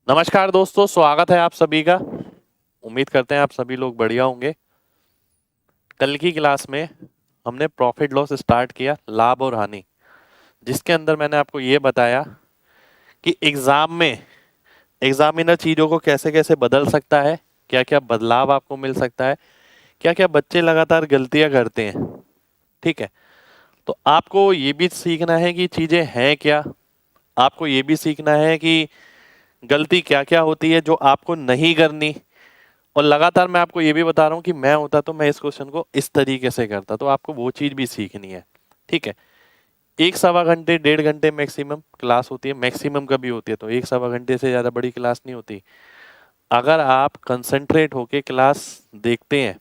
नमस्कार दोस्तों, स्वागत है आप सभी का। उम्मीद करते हैं आप सभी लोग बढ़िया होंगे। कल की क्लास में हमने प्रॉफिट लॉस स्टार्ट किया, लाभ और हानि, जिसके अंदर मैंने आपको ये बताया कि एग्जाम में एग्जामिनर चीज़ों को कैसे कैसे बदल सकता है, क्या क्या बदलाव आपको मिल सकता है, क्या क्या बच्चे लगातार गलतियां करते हैं। ठीक है, तो आपको ये भी सीखना है कि चीज़ें हैं क्या, आपको ये भी सीखना है कि गलती क्या क्या होती है जो आपको नहीं करनी। और लगातार मैं आपको ये भी बता रहा हूँ कि मैं होता तो मैं इस क्वेश्चन को इस तरीके से करता, तो आपको वो चीज़ भी सीखनी है। ठीक है, एक सवा घंटे 1.5 घंटे मैक्सिमम क्लास होती है, मैक्सिमम कभी होती है तो एक सवा घंटे से ज़्यादा बड़ी क्लास नहीं होती। अगर आप कंसंट्रेट होके क्लास देखते हैं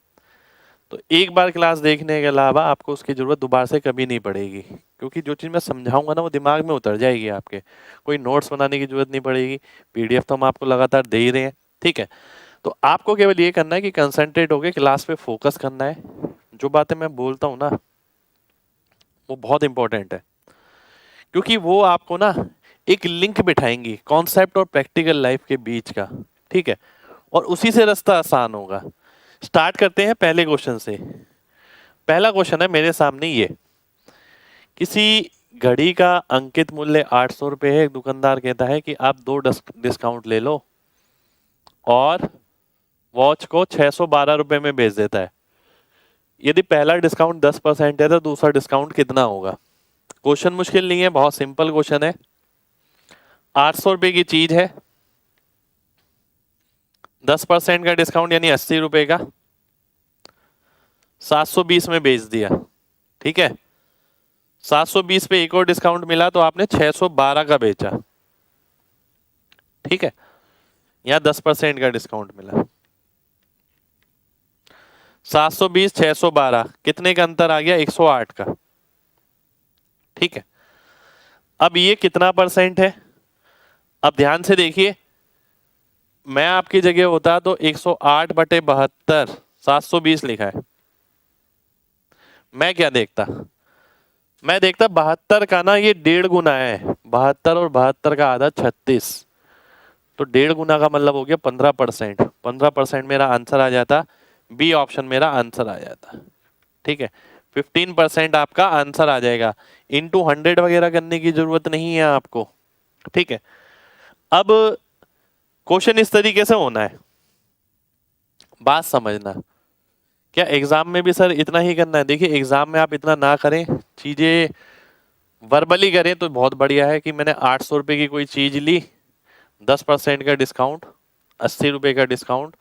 तो एक बार क्लास देखने के अलावा आपको उसकी ज़रूरत दोबारा से कभी नहीं पड़ेगी, क्योंकि जो चीज़ मैं समझाऊंगा ना वो दिमाग में उतर जाएगी आपके। कोई नोट्स बनाने की जरूरत नहीं पड़ेगी, पीडीएफ तो हम आपको लगातार दे ही रहे हैं। ठीक है, तो आपको केवल ये करना है कि कंसंट्रेट होके क्लास पे फोकस करना है। जो बातें मैं बोलता हूँ ना वो बहुत इंपॉर्टेंट है, क्योंकि वो आपको ना एक लिंक बिठाएंगी कॉन्सेप्ट और प्रैक्टिकल लाइफ के बीच का। ठीक है, और उसी से रास्ता आसान होगा। स्टार्ट करते हैं पहले क्वेश्चन से। पहला क्वेश्चन है मेरे सामने ये, किसी घड़ी का अंकित मूल्य 800 रुपये है। एक दुकानदार कहता है कि आप 2 डिस्काउंट ले लो और वॉच को 612 रुपये में बेच देता है। यदि पहला डिस्काउंट 10% है तो दूसरा डिस्काउंट कितना होगा। क्वेश्चन मुश्किल नहीं है, बहुत सिंपल क्वेश्चन है। 800 रुपये की चीज है, 10% का डिस्काउंट यानी 80 रुपये का 720 में बेच दिया। ठीक है, 720 पे एक और डिस्काउंट मिला तो आपने 612 का बेचा। ठीक है, यहाँ 10% का डिस्काउंट मिला। 720 612 कितने का अंतर आ गया, 108 का। ठीक है, अब ये कितना परसेंट है, अब ध्यान से देखिए। मैं आपकी जगह होता तो 108 बटे 72 720 लिखा है। मैं क्या देखता, मैं देखता 72 का ना ये 1.5 गुना है। 72 और 72 का आधा 36, तो 1.5 गुना का मतलब हो गया 15%। 15% मेरा आंसर आ जाता, बी ऑप्शन मेरा आंसर आ जाता। ठीक है, 15% आपका आंसर आ जाएगा। इंटू 100 वगैरह करने की जरूरत नहीं है आपको। ठीक है, अब क्वेश्चन इस तरीके से होना है, बात समझना। क्या एग्जाम में भी सर इतना ही करना है? देखिए एग्जाम में आप इतना ना करें, चीजें वर्बली करें तो बहुत बढ़िया है कि मैंने 800 रुपये की कोई चीज ली, 10% का डिस्काउंट, 80 रुपये का डिस्काउंट,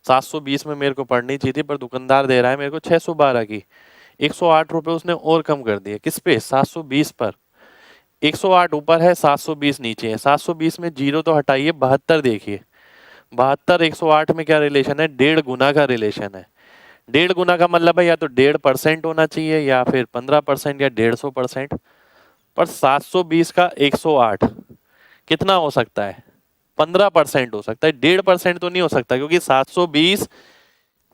720 में मेरे को पड़नी चाहिए थी पर दुकानदार दे रहा है मेरे को 612 की। 108 रुपये उसने और कम कर दिए, किस पे, 720 पर। 108 ऊपर है, 720 नीचे है। 720 में जीरो तो हटाइए, 72 देखिए। 72 108 में क्या रिलेशन है, 1.5 गुना का रिलेशन है। 1.5 गुना का मतलब है या तो 1.5% होना चाहिए या फिर 15% या 150%। पर 720 का 108 कितना हो सकता है, 15% हो सकता है। 1.5% तो नहीं हो सकता, क्योंकि 720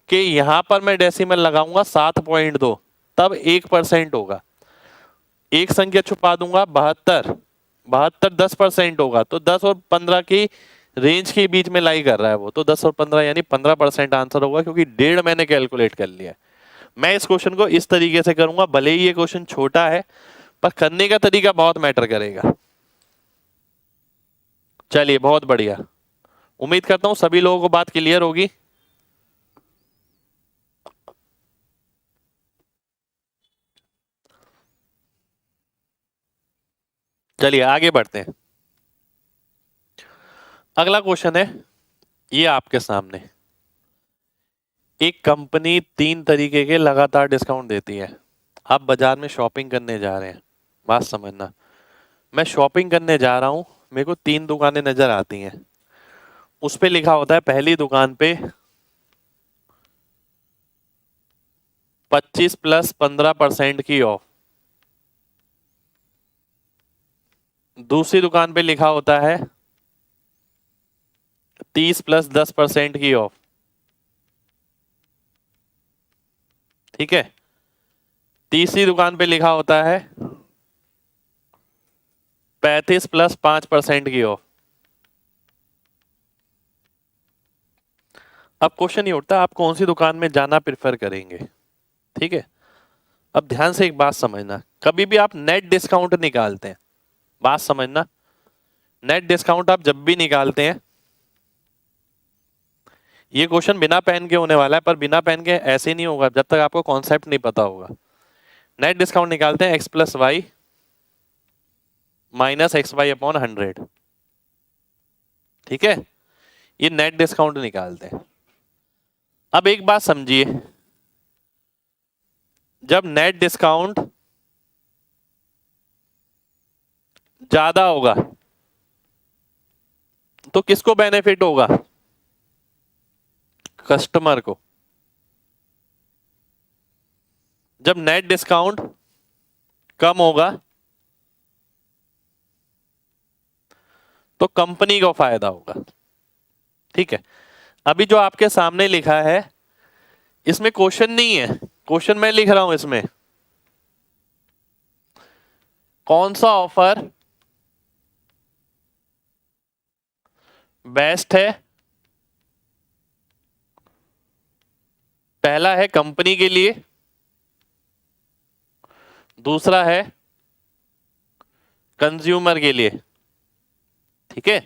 के यहां पर मैं डेसिमल लगाऊंगा 7.2, तब 1% होगा। एक संख्या छुपा दूंगा, 72, 72 10% होगा, तो 10 और 15 की रेंज के बीच में लाई कर रहा है वो, तो 10 और 15 यानी 15% आंसर होगा, क्योंकि 1.5 मैंने कैलकुलेट कर लिया है। मैं इस क्वेश्चन को इस तरीके से करूंगा, भले ही ये क्वेश्चन छोटा है पर करने का तरीका बहुत मैटर करेगा। चलिए बहुत बढ़िया, उम्मीद करता हूं सभी लोगों को बात क्लियर होगी। चलिए आगे बढ़ते हैं। अगला क्वेश्चन है ये आपके सामने। एक कंपनी 3 तरीके के लगातार डिस्काउंट देती है। आप बाजार में शॉपिंग करने जा रहे हैं, बात समझना। मैं शॉपिंग करने जा रहा हूं, मेरे को 3 दुकानें नजर आती हैं। उस पे लिखा होता है पहली दुकान पे 25 प्लस 15% की ऑफ, दूसरी दुकान पे लिखा होता है 30 प्लस 10% की ऑफ। ठीक है, तीसरी दुकान पे लिखा होता है 35 प्लस 5% की ऑफ। अब क्वेश्चन ये उठता है आप कौन सी दुकान में जाना प्रेफर करेंगे। ठीक है, अब ध्यान से एक बात समझना, कभी भी आप नेट डिस्काउंट निकालते हैं, बात समझना, नेट डिस्काउंट आप जब भी निकालते हैं, ये क्वेश्चन बिना पेन के होने वाला है, पर बिना पेन के ऐसे नहीं होगा जब तक आपको कॉन्सेप्ट नहीं पता होगा। नेट डिस्काउंट निकालते हैं X plus Y minus X Y upon 100। ठीक है, ये नेट डिस्काउंट निकालते हैं। अब एक बात समझिए, जब नेट डिस्काउंट ज्यादा होगा तो किसको बेनिफिट होगा? कस्टमर को। जब नेट डिस्काउंट कम होगा तो कंपनी को फायदा होगा। ठीक है, अभी जो आपके सामने लिखा है इसमें क्वेश्चन नहीं है, क्वेश्चन मैं लिख रहा हूं, इसमें कौन सा ऑफर बेस्ट है? पहला है कंपनी के लिए, दूसरा है कंज्यूमर के लिए। ठीक है,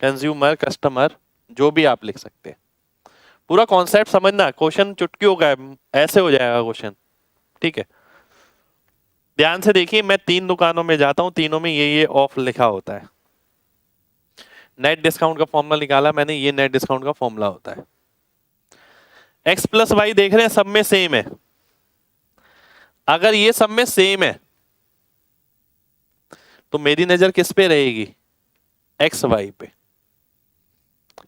कंज्यूमर, कस्टमर, जो भी आप लिख सकते हैं। पूरा कॉन्सेप्ट समझना, क्वेश्चन चुटकियों का है, ऐसे हो जाएगा क्वेश्चन। ठीक है, ध्यान से देखिए, मैं 3 दुकानों में जाता हूं, तीनों में ये ऑफ लिखा होता है। नेट डिस्काउंट का फॉर्मूला निकाला मैंने, ये नेट डिस्काउंट का फॉर्मूला होता है। एक्स प्लस वाई देख रहे हैं, सब में सेम है। अगर ये सब में सेम है तो मेरी नजर किस पे रहेगी? एक्स वाई पे।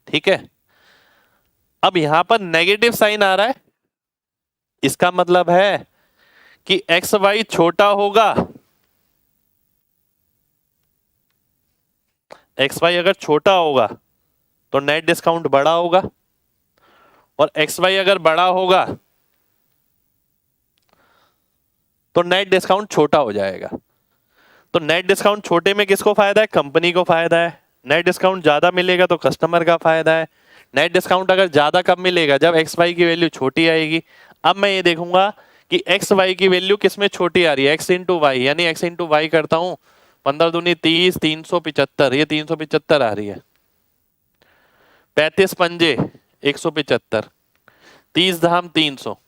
ठीक है, अब यहां पर नेगेटिव साइन आ रहा है, इसका मतलब है कि एक्स वाई छोटा होगा। एक्स वाई अगर छोटा होगा तो नेट डिस्काउंट बड़ा होगा, और एक्स वाई अगर बड़ा होगा तो नेट डिस्काउंट छोटा हो जाएगा। तो नेट डिस्काउंट छोटे में किसको फायदा है? कंपनी को फायदा है। नेट डिस्काउंट ज्यादा मिलेगा तो कस्टमर का फायदा है। नेट डिस्काउंट अगर ज्यादा कब मिलेगा? जब एक्स वाई की वैल्यू छोटी आएगी। अब मैं ये देखूंगा कि एक्स वाई की वैल्यू किसमें छोटी आ रही है, एक्स इंटू वाई, यानी एक्स इंटू वाई करता हूं, 15 दूनी 30, 375, ये 375 आ रही है। 35 पंजे 175, 30 धाम 300।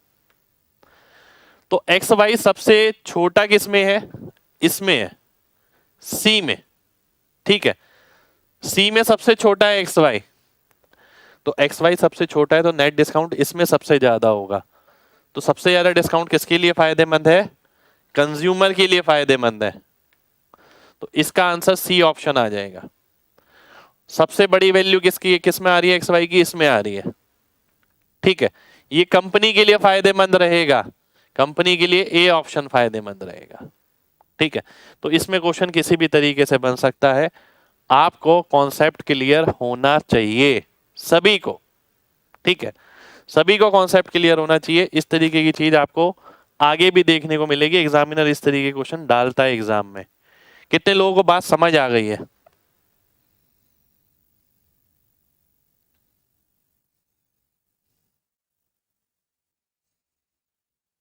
तो एक्स वाई सबसे छोटा किसमें है? इसमें है, सी में। ठीक है, सी में सबसे छोटा है एक्स वाई, तो एक्स वाई सबसे छोटा है तो नेट डिस्काउंट इसमें सबसे ज्यादा होगा। तो सबसे ज्यादा डिस्काउंट किसके लिए फायदेमंद है? कंज्यूमर के लिए फायदेमंद है। तो इसका आंसर सी ऑप्शन आ जाएगा। सबसे बड़ी वैल्यू किसकी, किस में आ रही है? एक्स वाई की, इसमें आ रही है। ठीक है, ये कंपनी के लिए फायदेमंद रहेगा, कंपनी के लिए ए ऑप्शन फायदेमंद रहेगा। ठीक है, तो इसमें क्वेश्चन किसी भी तरीके से बन सकता है। आपको कॉन्सेप्ट क्लियर होना चाहिए सभी को। ठीक है, सभी को कॉन्सेप्ट क्लियर होना चाहिए। इस तरीके की चीज आपको आगे भी देखने को मिलेगी, एग्जामिनर इस तरीके के क्वेश्चन डालता है एग्जाम में। कितने लोगों को बात समझ आ गई है?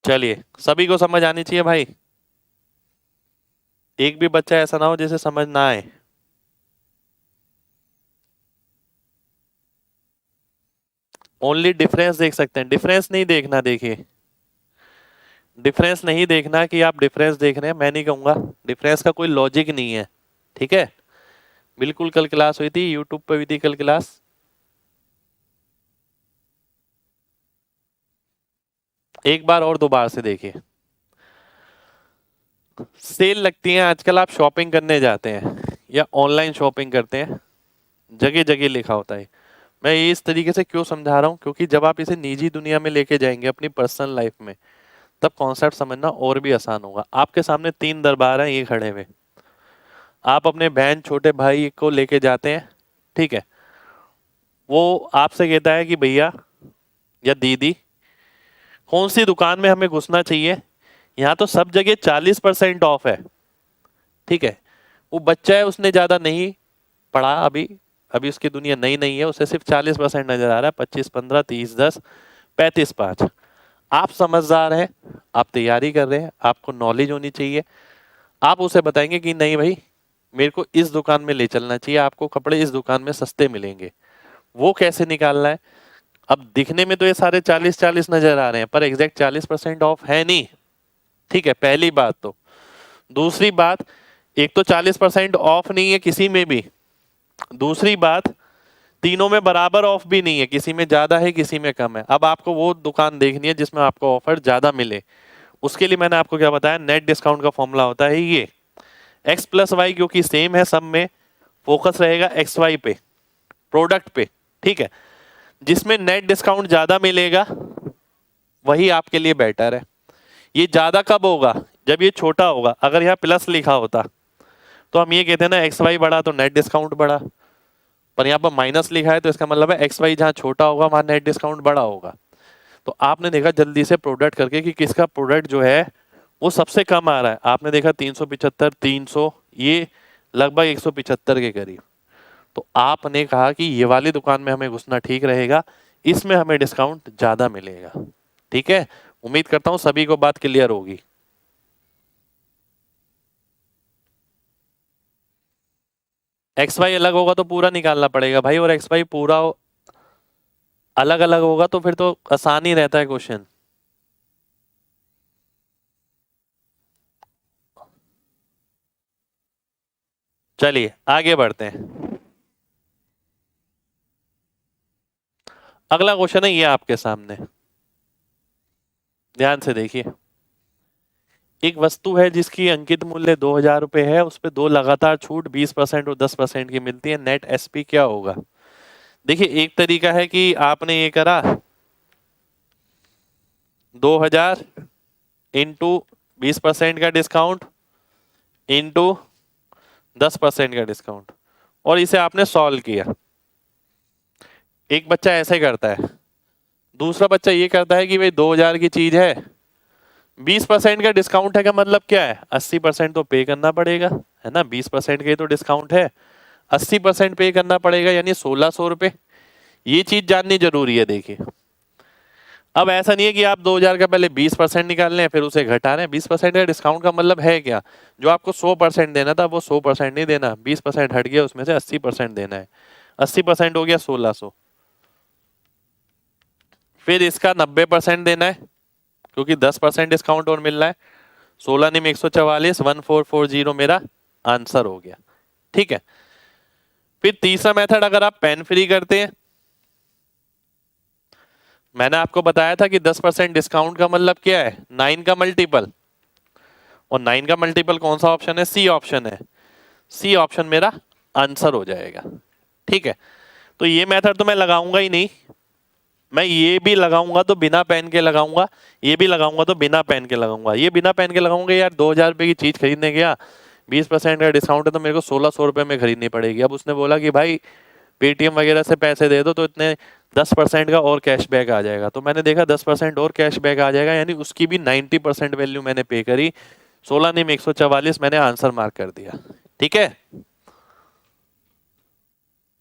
चलिए, सभी को समझ आनी चाहिए भाई, एक भी बच्चा ऐसा ना हो जिसे समझ ना आए। ओनली डिफरेंस देख सकते हैं, डिफरेंस नहीं देखना। देखिए, डिफरेंस नहीं देखना कि आप डिफरेंस देख रहे हैं, मैं नहीं कहूंगा, डिफरेंस का कोई लॉजिक नहीं है। ठीक है, बिल्कुल कल क्लास हुई थी, यूट्यूब पे हुई थी कल क्लास। एक बार और दोबारा से देखिए, सेल लगती है आजकल, आप शॉपिंग करने जाते हैं या ऑनलाइन शॉपिंग करते हैं, जगह जगह लिखा होता है। मैं ये इस तरीके से क्यों समझा रहा हूँ, क्योंकि जब आप इसे निजी दुनिया में लेके जाएंगे अपनी पर्सनल लाइफ में, तब कॉन्सेप्ट समझना और भी आसान होगा। आपके सामने 3 दरबार हैं ये खड़े हुए, आप अपने बहन छोटे भाई को लेके जाते हैं। ठीक है, वो आपसे कहता है कि भैया या दीदी कौन सी दुकान में हमें घुसना चाहिए, यहाँ तो सब जगह 40% ऑफ है। ठीक है, वो बच्चा है, उसने ज्यादा नहीं पढ़ा अभी, अभी उसकी दुनिया नई नहीं है, उसे सिर्फ 40% नजर आ रहा है। 25, 15, 30, 10, 35, 5। आप समझदार हैं, आप तैयारी कर रहे हैं, आपको नॉलेज होनी चाहिए। आप उसे बताएंगे कि नहीं भाई, मेरे को इस दुकान में ले चलना चाहिए, आपको कपड़े इस दुकान में सस्ते मिलेंगे। वो कैसे निकालना है? अब दिखने में तो ये सारे 40-40 नजर आ रहे हैं, पर एग्जैक्ट 40% ऑफ है नहीं। ठीक है, पहली बात तो। दूसरी बात, एक तो 40% ऑफ नहीं है किसी में भी। दूसरी बात, तीनों में बराबर ऑफ भी नहीं है, किसी में ज्यादा है किसी में कम है। अब आपको वो दुकान देखनी है जिसमें आपको ऑफर ज्यादा मिले। उसके लिए मैंने आपको क्या बताया, नेट डिस्काउंट का फॉर्मूला होता है ये। एक्स प्लस वाई क्योंकि सेम है, सब में फोकस रहेगा एक्स वाई पे, प्रोडक्ट पे। ठीक है, जिसमें नेट डिस्काउंट ज्यादा मिलेगा वही आपके लिए बेटर है। ये ज्यादा कब होगा? जब ये छोटा होगा। अगर यहाँ प्लस लिखा होता तो हम ये कहते हैं ना, एक्स वाई बढ़ा तो नेट डिस्काउंट बढ़ा, पर यहाँ पर माइनस लिखा है तो इसका मतलब है एक्स वाई जहाँ छोटा होगा वहां नेट डिस्काउंट बड़ा होगा। तो आपने देखा जल्दी से प्रोडक्ट करके कि किसका प्रोडक्ट जो है वो सबसे कम आ रहा है। आपने देखा 375, 300, ये लगभग 175 के करीब। तो आपने कहा कि ये वाली दुकान में हमें घुसना ठीक रहेगा, इसमें हमें डिस्काउंट ज्यादा मिलेगा। ठीक है, उम्मीद करता हूं सभी को बात क्लियर होगी। एक्स वाई अलग होगा तो पूरा निकालना पड़ेगा भाई, और एक्स वाई पूरा अलग अलग होगा तो फिर तो आसान ही रहता है क्वेश्चन। चलिए आगे बढ़ते हैं। अगला क्वेश्चन है ये आपके सामने, ध्यान से देखिए। एक वस्तु है जिसकी अंकित मूल्य 2000 रुपये है, उस पर दो लगातार छूट 20% और 10% की मिलती है, नेट एसपी क्या होगा? देखिए, एक तरीका है कि आपने ये करा 2000 इंटू 20% का डिस्काउंट इंटू 10% का डिस्काउंट, और इसे आपने सॉल्व किया। एक बच्चा ऐसे करता है, दूसरा बच्चा ये करता है कि भाई 2000 की चीज है, 20% का डिस्काउंट है, का मतलब क्या है? 80% तो पे करना पड़ेगा, है ना? 20% के तो डिस्काउंट है, 80% पे करना पड़ेगा, यानी 1600 रुपये। ये चीज जाननी जरूरी है। देखिए, अब ऐसा नहीं है कि आप 2000 का पहले 20% निकाल रहे हैं फिर उसे घटा रहे हैं। 20% का डिस्काउंट का मतलब है क्या? जो आपको 100% देना था वो 100% नहीं देना, 20% हट गया, उसमें से 80% देना है। 80% हो गया 1600। फिर इसका 90% देना है क्योंकि 10% डिस्काउंट और मिल रहा है। 16 में 144, 1440 मेरा आंसर हो गया। ठीक है, फिर तीसरा मेथड, अगर आप पेन फ्री करते हैं, मैंने आपको बताया था कि 10% डिस्काउंट का मतलब क्या है? 9 का मल्टीपल, और 9 का मल्टीपल कौन सा ऑप्शन है? सी ऑप्शन है। सी ऑप्शन मेरा आंसर हो जाएगा। ठीक है, तो ये मेथड तो मैं लगाऊंगा ही नहीं, मैं ये भी लगाऊंगा तो बिना पेन के लगाऊंगा, ये भी लगाऊंगा तो बिना पेन के लगाऊंगा। ये बिना पेन के लगाऊंगा, यार 2000 रुपये की चीज खरीदने गया, 20% का डिस्काउंट है तो मेरे को 1600 रुपये में खरीदनी पड़ेगी। अब उसने बोला कि भाई पेटीएम वगैरह से पैसे दे दो तो इतने 10% का और कैशबैक आ जाएगा। तो मैंने देखा 10% और कैशबैक आ जाएगा, यानी उसकी भी 90% वैल्यू मैंने पे करी। 16 नहीं में 144 मैंने आंसर मार्क कर दिया। ठीक है,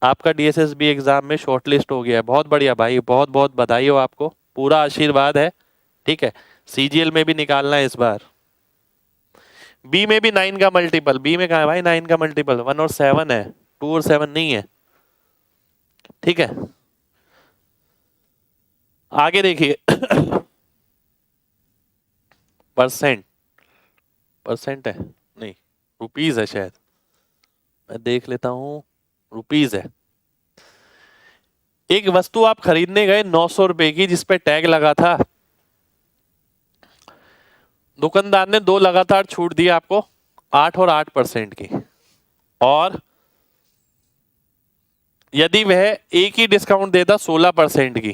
आपका डीएसएसबी एग्जाम में शॉर्टलिस्ट हो गया है। बहुत बढ़िया भाई, बहुत बहुत बधाई हो आपको, पूरा आशीर्वाद है। ठीक है, सीजीएल में भी निकालना है इस बार। बी में भी 9 का मल्टीपल, बी में कहा है भाई 9 का मल्टीपल? 1 और 7 है, 2 और 7 नहीं है। ठीक है, आगे देखिए। परसेंट, परसेंट है नहीं, रुपीज है शायद, मैं देख लेता हूं। रुपीज है। एक वस्तु आप खरीदने गए 900 रुपए की, जिसपे टैग लगा था। दुकानदार ने दो लगातार छूट दी आपको, 8 और 8% की, और यदि वह एक ही डिस्काउंट देता 16% की,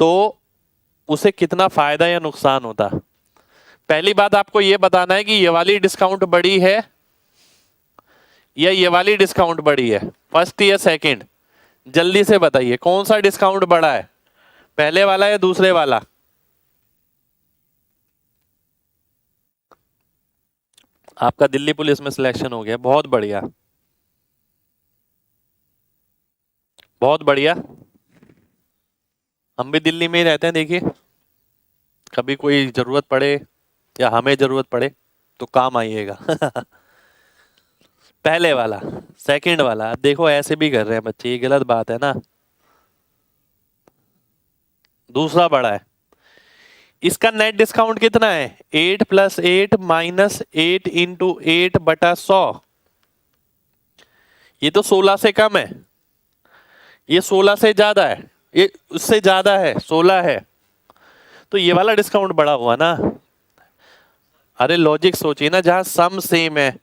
तो उसे कितना फायदा या नुकसान होता? पहली बात आपको यह बताना है कि ये वाली डिस्काउंट बड़ी है या ये वाली डिस्काउंट बड़ी है, फर्स्ट या सेकंड? जल्दी से बताइए कौन सा डिस्काउंट बड़ा है, पहले वाला या दूसरे वाला? आपका दिल्ली पुलिस में सिलेक्शन हो गया, बहुत बढ़िया। बहुत बढ़िया। हम भी दिल्ली में ही रहते हैं, देखिए कभी कोई जरूरत पड़े या हमें जरूरत पड़े तो काम आइएगा। पहले वाला, सेकंड वाला, अब देखो ऐसे भी कर रहे हैं बच्चे, ये गलत बात है ना। दूसरा बड़ा है, इसका नेट डिस्काउंट कितना है? 8 + 8 - 8 × 8/100। ये तो 16 से कम है, ये 16 से ज्यादा है, ये उससे ज्यादा है, 16 है, तो ये वाला डिस्काउंट बड़ा हुआ ना। अरे लॉजिक सोचिए ना, जहां सम सेम है,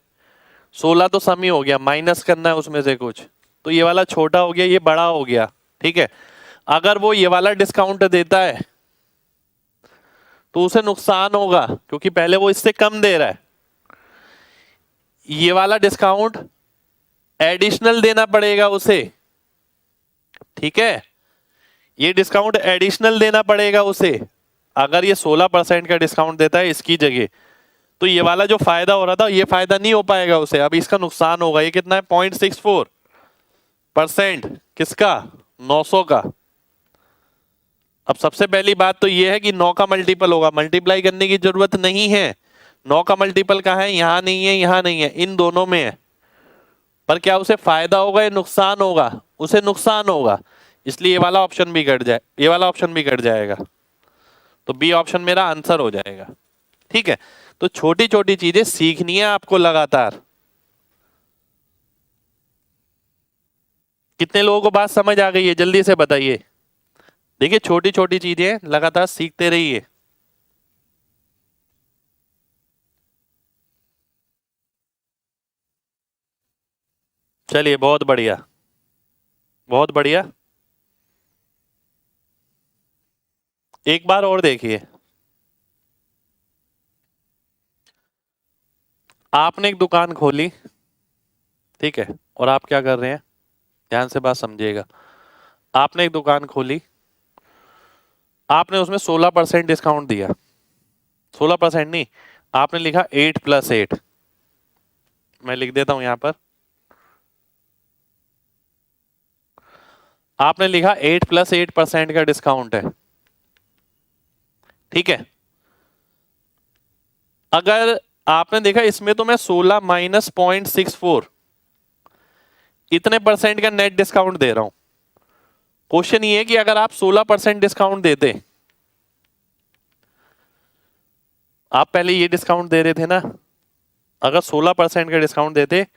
16 तो सम ही हो गया, माइनस करना है उसमें से कुछ, तो ये वाला छोटा हो गया, ये बड़ा हो गया। ठीक है, अगर वो ये वाला डिस्काउंट देता है तो उसे नुकसान होगा, क्योंकि पहले वो इससे कम दे रहा है। ये वाला डिस्काउंट एडिशनल देना पड़ेगा उसे, ठीक है, ये डिस्काउंट एडिशनल देना पड़ेगा उसे। अगर ये 16% का डिस्काउंट देता है इसकी जगह, तो ये वाला जो फायदा हो रहा था ये फायदा नहीं हो पाएगा उसे, अब इसका नुकसान होगा। ये कितना है? 0.64%। किसका? 900 का। अब सबसे पहली बात तो ये है कि 9 का मल्टीपल होगा, मल्टीप्लाई करने की जरूरत नहीं है। 9 का मल्टीपल कहाँ है? यहां नहीं है, यहां नहीं है, इन दोनों में है। पर क्या उसे फायदा होगा या नुकसान होगा? उसे नुकसान होगा, इसलिए ये वाला ऑप्शन भी कट जाए, ये वाला ऑप्शन भी कट जाएगा, तो बी ऑप्शन मेरा आंसर हो जाएगा। ठीक है, तो छोटी छोटी चीजें सीखनी है आपको लगातार। कितने लोगों को बात समझ आ गई है? जल्दी से बताइए। देखिए छोटी छोटी चीजें लगातार सीखते रहिए। चलिए बहुत बढ़िया, बहुत बढ़िया। एक बार और देखिए, आपने एक दुकान खोली, ठीक है, और आप क्या कर रहे हैं, ध्यान से बात समझिएगा। आपने एक दुकान खोली, आपने उसमें 16% डिस्काउंट दिया, 16% नहीं, आपने लिखा 8 + 8। मैं लिख देता हूं यहां पर, आपने लिखा 8 + 8% का डिस्काउंट है। ठीक है, अगर आपने देखा इसमें तो मैं 16 - 0.64 इतने परसेंट का नेट डिस्काउंट दे रहा हूं। क्वेश्चन ये है कि अगर आप 16% डिस्काउंट देते, आप पहले ये डिस्काउंट दे रहे थे ना, अगर 16% का डिस्काउंट देते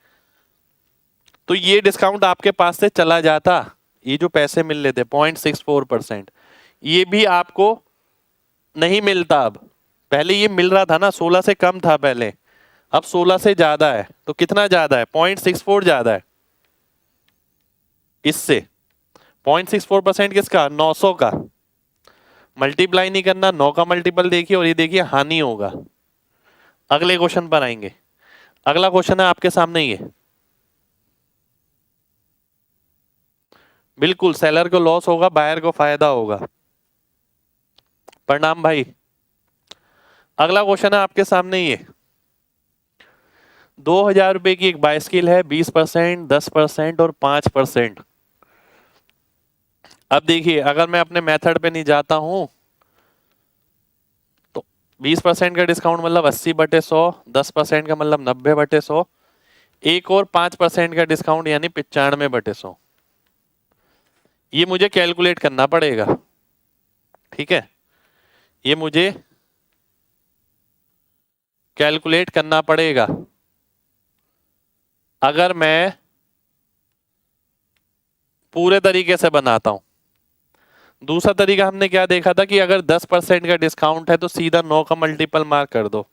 तो ये डिस्काउंट आपके पास से चला जाता, ये जो पैसे मिल रहे थे 0.64%, ये भी आपको नहीं मिलता। अब पहले ये मिल रहा था ना, 16 से कम था पहले, अब 16 से ज्यादा है, तो कितना ज्यादा है? 0.64 ज्यादा है इससे। 0.64% किसका? 900 का। मल्टीप्लाई नहीं करना, 9 का मल्टीपल देखिए, और ये देखिए हानि होगा। अगले क्वेश्चन पर आएंगे। अगला क्वेश्चन है आपके सामने, ये बिल्कुल सेलर को लॉस होगा, बायर को फायदा होगा। प्रणाम भाई। अगला क्वेश्चन है आपके सामने, ये 2000 रुपए की एक बाइस्किल है, 20%, 10% और 5%। अब देखिए अगर मैं अपने मेथड पे नहीं जाता हूं तो 20% का डिस्काउंट मतलब 80/100, 10% का मतलब 90/100, एक और 5% का डिस्काउंट यानी 95/100। ये मुझे कैलकुलेट करना पड़ेगा, ठीक है, ये मुझे कैलकुलेट करना पड़ेगा। अगर मैं पूरे तरीके से बनाता हूं, दूसरा तरीका हमने क्या देखा था कि अगर 10% का डिस्काउंट है तो सीधा 9 का मल्टीपल मार्क कर दो।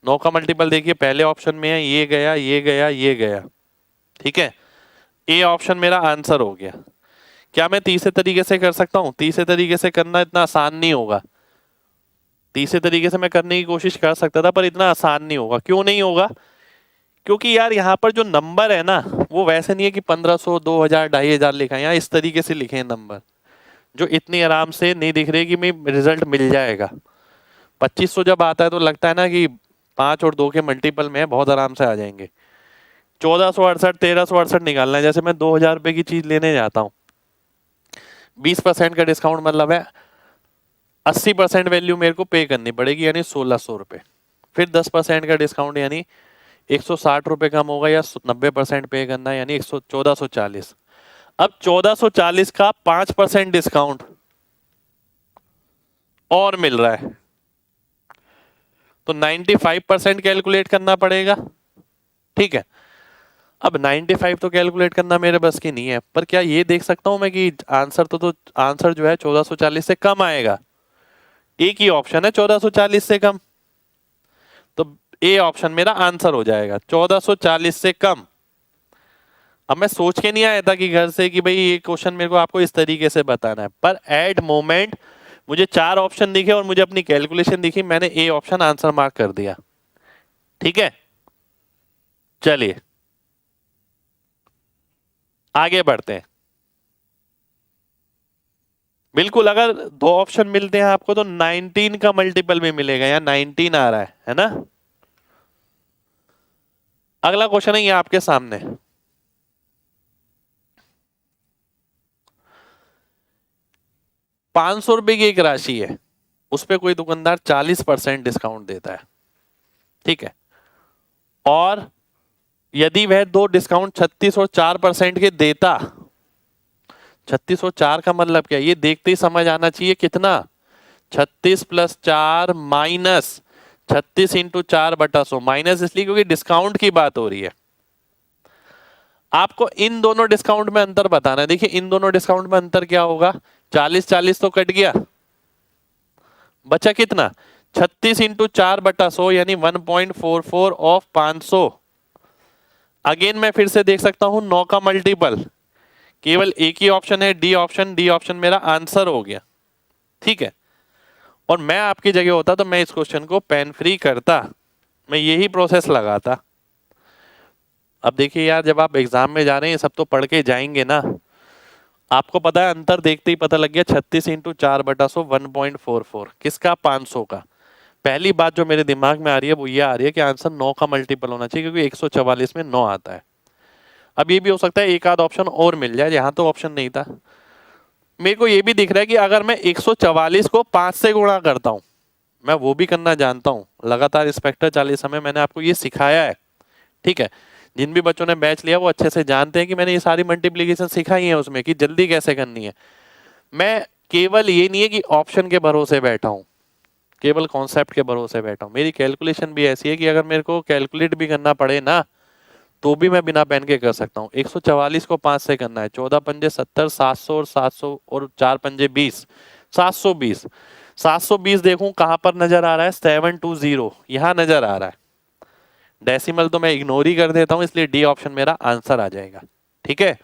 9 का मल्टीपल देखिए पहले ऑप्शन में है, ये गया, ये गया, ये गया, ठीक है, ए ऑप्शन मेरा आंसर हो गया। क्या मैं तीसरे तरीके से कर सकता हूं? तीसरे तरीके से करना इतना आसान नहीं होगा। तीसरे तरीके से मैं करने की कोशिश कर सकता था, पर इतना आसान नहीं होगा। क्यों नहीं होगा? क्योंकि यार यहाँ पर जो नंबर है ना, वो वैसे नहीं है कि 1500, 2000, 2500 लिखा है, यहाँ इस तरीके से लिखे हैं नंबर, जो इतनी आराम से नहीं दिख रहे कि मैं रिजल्ट मिल जाएगा। 2500 जब आता है तो लगता है ना कि 5 और 2 के मल्टीपल में बहुत आराम से आ जाएंगे। 1468 1368 निकालना है। जैसे मैं 2000 रुपए की चीज लेने जाता हूँ, 20% का डिस्काउंट मतलब है 80% वैल्यू मेरे को पे करनी पड़ेगी, यानी 1600 रुपए। फिर 10% का डिस्काउंट यानी 160 रुपए कम होगा, या 90% पे करना है, यानी 1440। अब 1440 का 5% डिस्काउंट और मिल रहा है, तो 95% कैलकुलेट करना पड़ेगा। ठीक है, अब 95 तो कैलकुलेट करना मेरे बस की नहीं है, पर क्या ये देख सकता हूं मैं कि आंसर आंसर जो है 1440 से कम आएगा? एक ही ऑप्शन है 1440 से कम, तो ए ऑप्शन मेरा आंसर हो जाएगा 1440 से कम। अब मैं सोच के नहीं आया था कि घर से कि भाई ये क्वेश्चन मेरे को आपको इस तरीके से बताना है, पर एट मोमेंट मुझे 4 ऑप्शन दिखे और मुझे अपनी कैलकुलेशन दिखी, मैंने ए ऑप्शन आंसर मार्क कर दिया। ठीक है, चलिए आगे बढ़ते हैं। बिल्कुल, अगर 2 ऑप्शन मिलते हैं आपको तो 19 का मल्टीपल भी मिलेगा, या 19 आ रहा है ना। अगला क्वेश्चन है ये आपके सामने। ₹500 की एक राशि है, उस पर कोई दुकानदार 40% डिस्काउंट देता है। ठीक है, और यदि वह 2 डिस्काउंट 36 और 4% के देता, 36 और 4 का मतलब क्या, ये देखते ही समझ आना चाहिए कितना, 36 + 4 माइनस 36 × 4/100। माइनस इसलिए क्योंकि डिस्काउंट की बात हो रही है। आपको इन दोनों डिस्काउंट में अंतर बताना है। देखिए इन दोनों डिस्काउंट में अंतर क्या होगा, 40 तो कट गया, बचा कितना, 36 × 4/100 यानी 1.44 ऑफ 500। अगेन मैं फिर से देख सकता हूं 9 का मल्टीपल, केवल एक ही ऑप्शन है डी ऑप्शन, डी ऑप्शन मेरा आंसर हो गया। ठीक है, और मैं आपकी जगह होता तो मैं इस क्वेश्चन को पेन फ्री करता, मैं यही प्रोसेस लगाता। अब देखिए यार, जब आप एग्जाम में जा रहे हैं सब तो पढ़ के जाएंगे ना, आपको पता है अंतर देखते ही पता लग गया, 36 × 4/100 1.44, किसका, 500 का। पहली बात जो मेरे दिमाग में आ रही है वो ये आ रही है कि आंसर 9 का मल्टीपल होना चाहिए, क्योंकि 144 में 9 आता है। अब ये भी हो सकता है एक आध ऑप्शन और मिल जाए, यहाँ तो ऑप्शन नहीं था। मेरे को ये भी दिख रहा है कि अगर मैं 144 को 5 से गुणा करता हूं, मैं वो भी करना जानता हूं, लगातार इंस्पेक्टर 40 समय मैंने आपको ये सिखाया है। ठीक है, जिन भी बच्चों ने बैच लिया वो अच्छे से जानते हैं कि मैंने ये सारी मल्टीप्लीकेशन सिखाई है उसमें, कि जल्दी कैसे करनी है। मैं केवल ये नहीं है कि ऑप्शन के भरोसे बैठा हूं, केवल कॉन्सेप्ट के भरोसे बैठा हूं। मेरी कैलकुलेशन भी ऐसी है कि अगर मेरे को कैलकुलेट भी करना पड़े ना, तो भी मैं बिना पेन के कर सकता हूँ। 144 को 5 से करना है, 14 पंजे 70, 700 और 700 और 4 पंजे 20, 720। 720 देखूं कहां पर नजर आ रहा है, 720 यहां नजर आ रहा है। डेसिमल तो मैं इग्नोर ही कर देता हूं, इसलिए डी ऑप्शन मेरा आंसर आ जाएगा। ठीक है,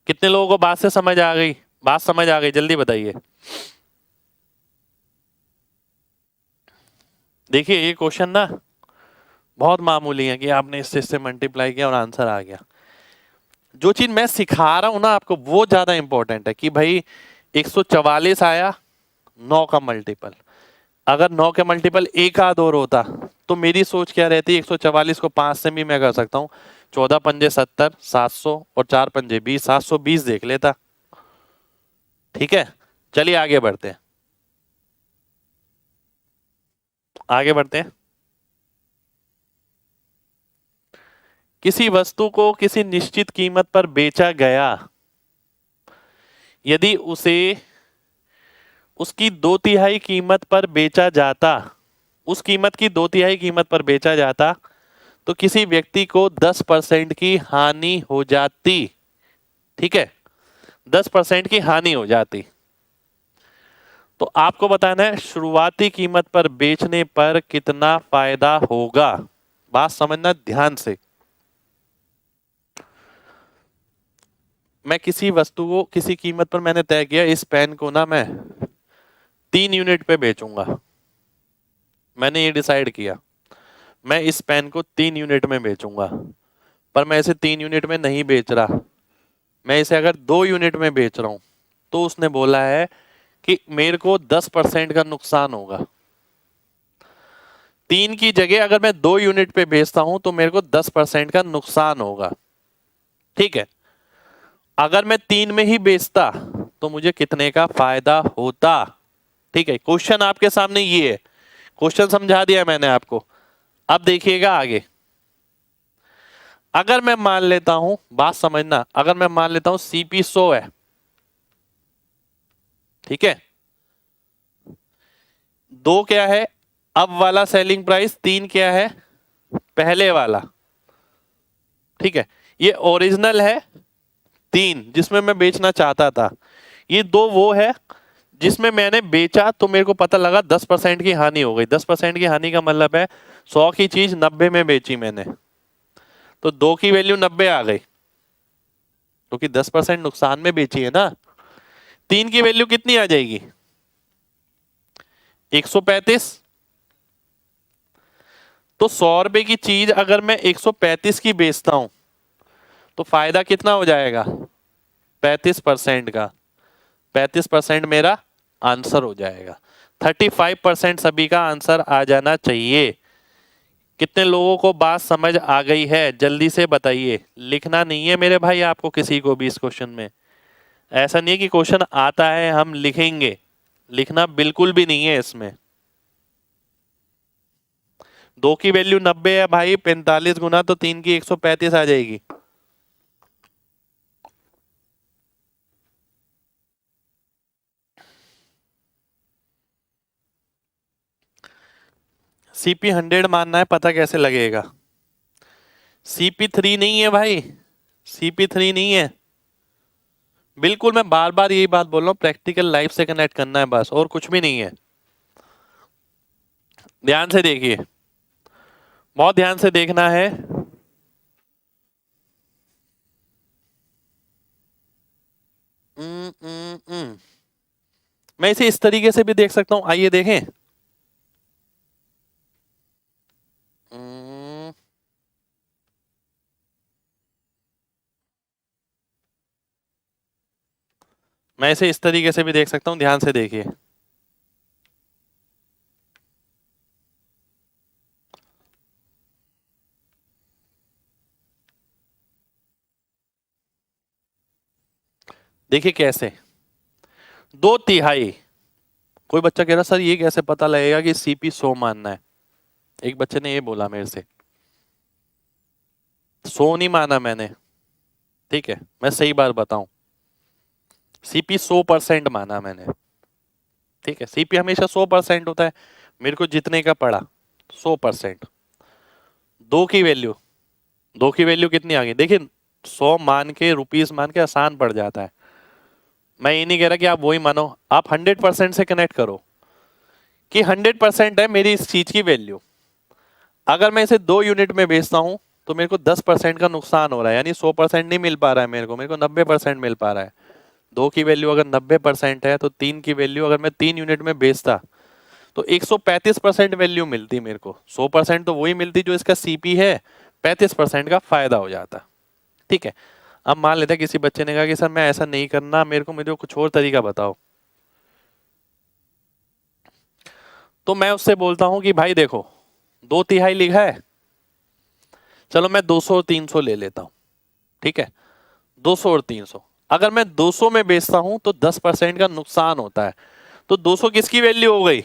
कितने लोगों को बात से समझ आ गई, बात समझ आ गई, जल्दी बताइए। देखिए ये क्वेश्चन ना बहुत मामूली है कि आपने इससे मल्टीप्लाई किया और आंसर आ गया। जो चीज मैं सिखा रहा हूं ना आपको वो ज्यादा इंपॉर्टेंट है, कि भाई 144 आया 9 का मल्टीपल, अगर 9 के मल्टीपल एक आध और होता तो मेरी सोच क्या रहती, 144 को 5 से भी मैं कर सकता हूँ, 14 पंजे 70, 700 और 4 पंजे 20, 720 देख लेता। ठीक है, चलिए आगे बढ़ते हैं, आगे बढ़ते हैं। किसी वस्तु को किसी निश्चित कीमत पर बेचा गया, यदि उसे उसकी 2/3 कीमत पर बेचा जाता, उस कीमत की 2/3 कीमत पर बेचा जाता, तो किसी व्यक्ति को 10% की हानि हो जाती। ठीक है, 10% की हानि हो जाती। तो आपको बताना है शुरुआती कीमत पर बेचने पर कितना फायदा होगा। बात समझना ध्यान से। मैं किसी वस्तु को किसी कीमत पर मैंने तय किया, इस पेन को ना मैं 3 यूनिट पे बेचूंगा। मैंने ये डिसाइड किया मैं इस पेन को 3 यूनिट में बेचूंगा, पर मैं इसे 3 यूनिट में नहीं बेच रहा, मैं इसे अगर 2 यूनिट में बेच रहा हूं, तो उसने बोला है कि मेरे को 10% का नुकसान होगा। 3 की जगह अगर मैं 2 यूनिट पे बेचता हूं तो मेरे को 10% का नुकसान होगा। ठीक है, अगर मैं 3 में ही बेचता तो मुझे कितने का फायदा होता। ठीक है, क्वेश्चन आपके सामने ये है, क्वेश्चन समझा दिया मैंने आपको। अब देखिएगा आगे। अगर मैं मान लेता हूं, बात समझना, अगर मैं मान लेता हूं सीपी 100 है, ठीक है, 2 क्या है अब वाला सेलिंग प्राइस, 3 क्या है पहले वाला। ठीक है, ये ओरिजिनल है 3 जिसमें मैं बेचना चाहता था, ये 2 वो है जिसमें मैंने बेचा तो मेरे को पता लगा 10% की हानि हो गई। 10% की हानि का मतलब है 100 की चीज 90 में बेची मैंने, तो 2 की वैल्यू 90 आ गई, क्योंकि 10% नुकसान में बेची है ना। 3 की वैल्यू कितनी आ जाएगी 135। तो 100 रुपए की चीज अगर मैं 135 की बेचता हूं तो फायदा कितना हो जाएगा 35% का। 35% मेरा आंसर हो जाएगा। 35% सभी का आंसर आ जाना चाहिए। कितने लोगों को बात समझ आ गई है जल्दी से बताइए। लिखना नहीं है मेरे भाई आपको किसी को भी इस क्वेश्चन में। ऐसा नहीं है कि क्वेश्चन आता है हम लिखेंगे, लिखना बिल्कुल भी नहीं है इसमें। 2 की वैल्यू 90 है भाई, 45 गुना तो 3 की 135 आ जाएगी। सीपी 100 मानना है, पता कैसे लगेगा। CP3 नहीं है भाई, CP3 नहीं है। बिल्कुल, मैं बार बार यही बात बोल रहा हूँ, प्रैक्टिकल लाइफ से कनेक्ट करना है बस, और कुछ भी नहीं है। ध्यान से देखिए, बहुत ध्यान से देखना है। मैं इसे इस तरीके से भी देख सकता हूं, आइए देखें। मैं इसे इस तरीके से भी देख सकता हूं, ध्यान से देखिए। देखिए कैसे 2/3। कोई बच्चा कह रहा सर ये कैसे पता लगेगा कि CP 100 मानना है। एक बच्चे ने ये बोला मेरे से, 100 नहीं माना मैंने। ठीक है, मैं सही बात बताऊं, CP 100% माना मैंने। ठीक है, CP हमेशा 100% होता है, मेरे को जितने का पड़ा 100%। 2 की वैल्यू, 2 की वैल्यू कितनी आ गई देखिए। 100 मान के रुपीस मान के आसान पड़ जाता है। मैं ये नहीं कह रहा कि आप वही मानो, आप 100% से कनेक्ट करो कि 100% है मेरी इस चीज की वैल्यू। अगर मैं इसे 2 यूनिट में बेचता हूं तो मेरे को 10% का नुकसान हो रहा है, यानी 100% नहीं मिल पा रहा है मेरे को 90% मिल पा रहा है। 2 की वैल्यू अगर 90% है तो 3 की वैल्यू अगर मैं 3 यूनिट में बेचता तो 135% वैल्यू मिलती मेरे को। 100% तो वही मिलती जो इसका CP है, 35% का फायदा हो जाता। ठीक है, अब मान लेते हैं किसी बच्चे ने कहा कि सर मैं ऐसा नहीं करना, मुझे कुछ और तरीका बताओ। तो मैं उससे बोलता हूं कि भाई देखो 2/3 लिखा है, चलो मैं 200 और 300 ले लेता हूं। ठीक है, 200 और 300, अगर मैं 200 में बेचता हूं तो 10% का नुकसान होता है। तो 200 किसकी वैल्यू हो गई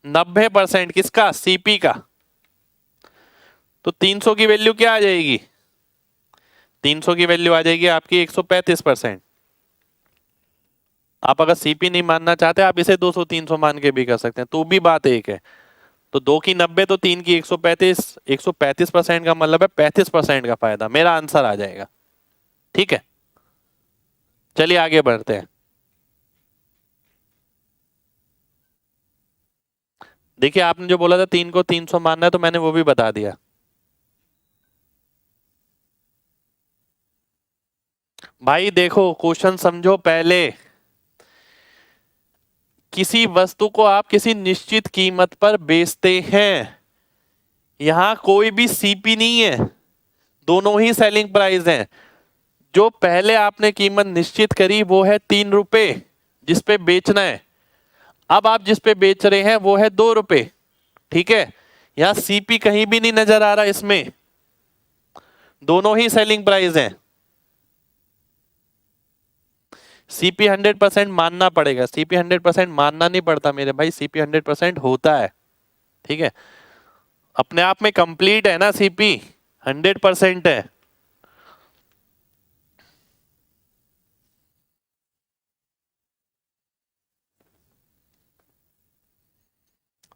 90% किसका CP का। तो 300 की वैल्यू क्या आ जाएगी 300 की वैल्यू आ जाएगी आपकी 135%। आप अगर CP नहीं मानना चाहते आप इसे 200 300 मान के भी कर सकते हैं, तो भी बात एक है। तो 2 की 90 तो 3 की 135, 135% का मतलब है 35% का फायदा, मेरा आंसर आ जाएगा। ठीक है, चलिए आगे बढ़ते हैं। देखिए आपने जो बोला था 3 को 300 मानना है, तो मैंने वो भी बता दिया। भाई देखो क्वेश्चन समझो पहले। किसी वस्तु को आप किसी निश्चित कीमत पर बेचते हैं, यहां कोई भी CP नहीं है, दोनों ही सेलिंग प्राइस हैं। जो पहले आपने कीमत निश्चित करी वो है 3 रुपए जिस पे बेचना है, अब आप जिस पे बेच रहे हैं वो है 2 रुपए। ठीक है, यहां सीपी कहीं भी नहीं नजर आ रहा, इसमें दोनों ही सेलिंग प्राइस हैं। सीपी 100% मानना पड़ेगा, सीपी 100% मानना नहीं पड़ता मेरे भाई, सीपी 100% होता है, ठीक है, अपने आप में कंप्लीट है ना, सीपी 100% है।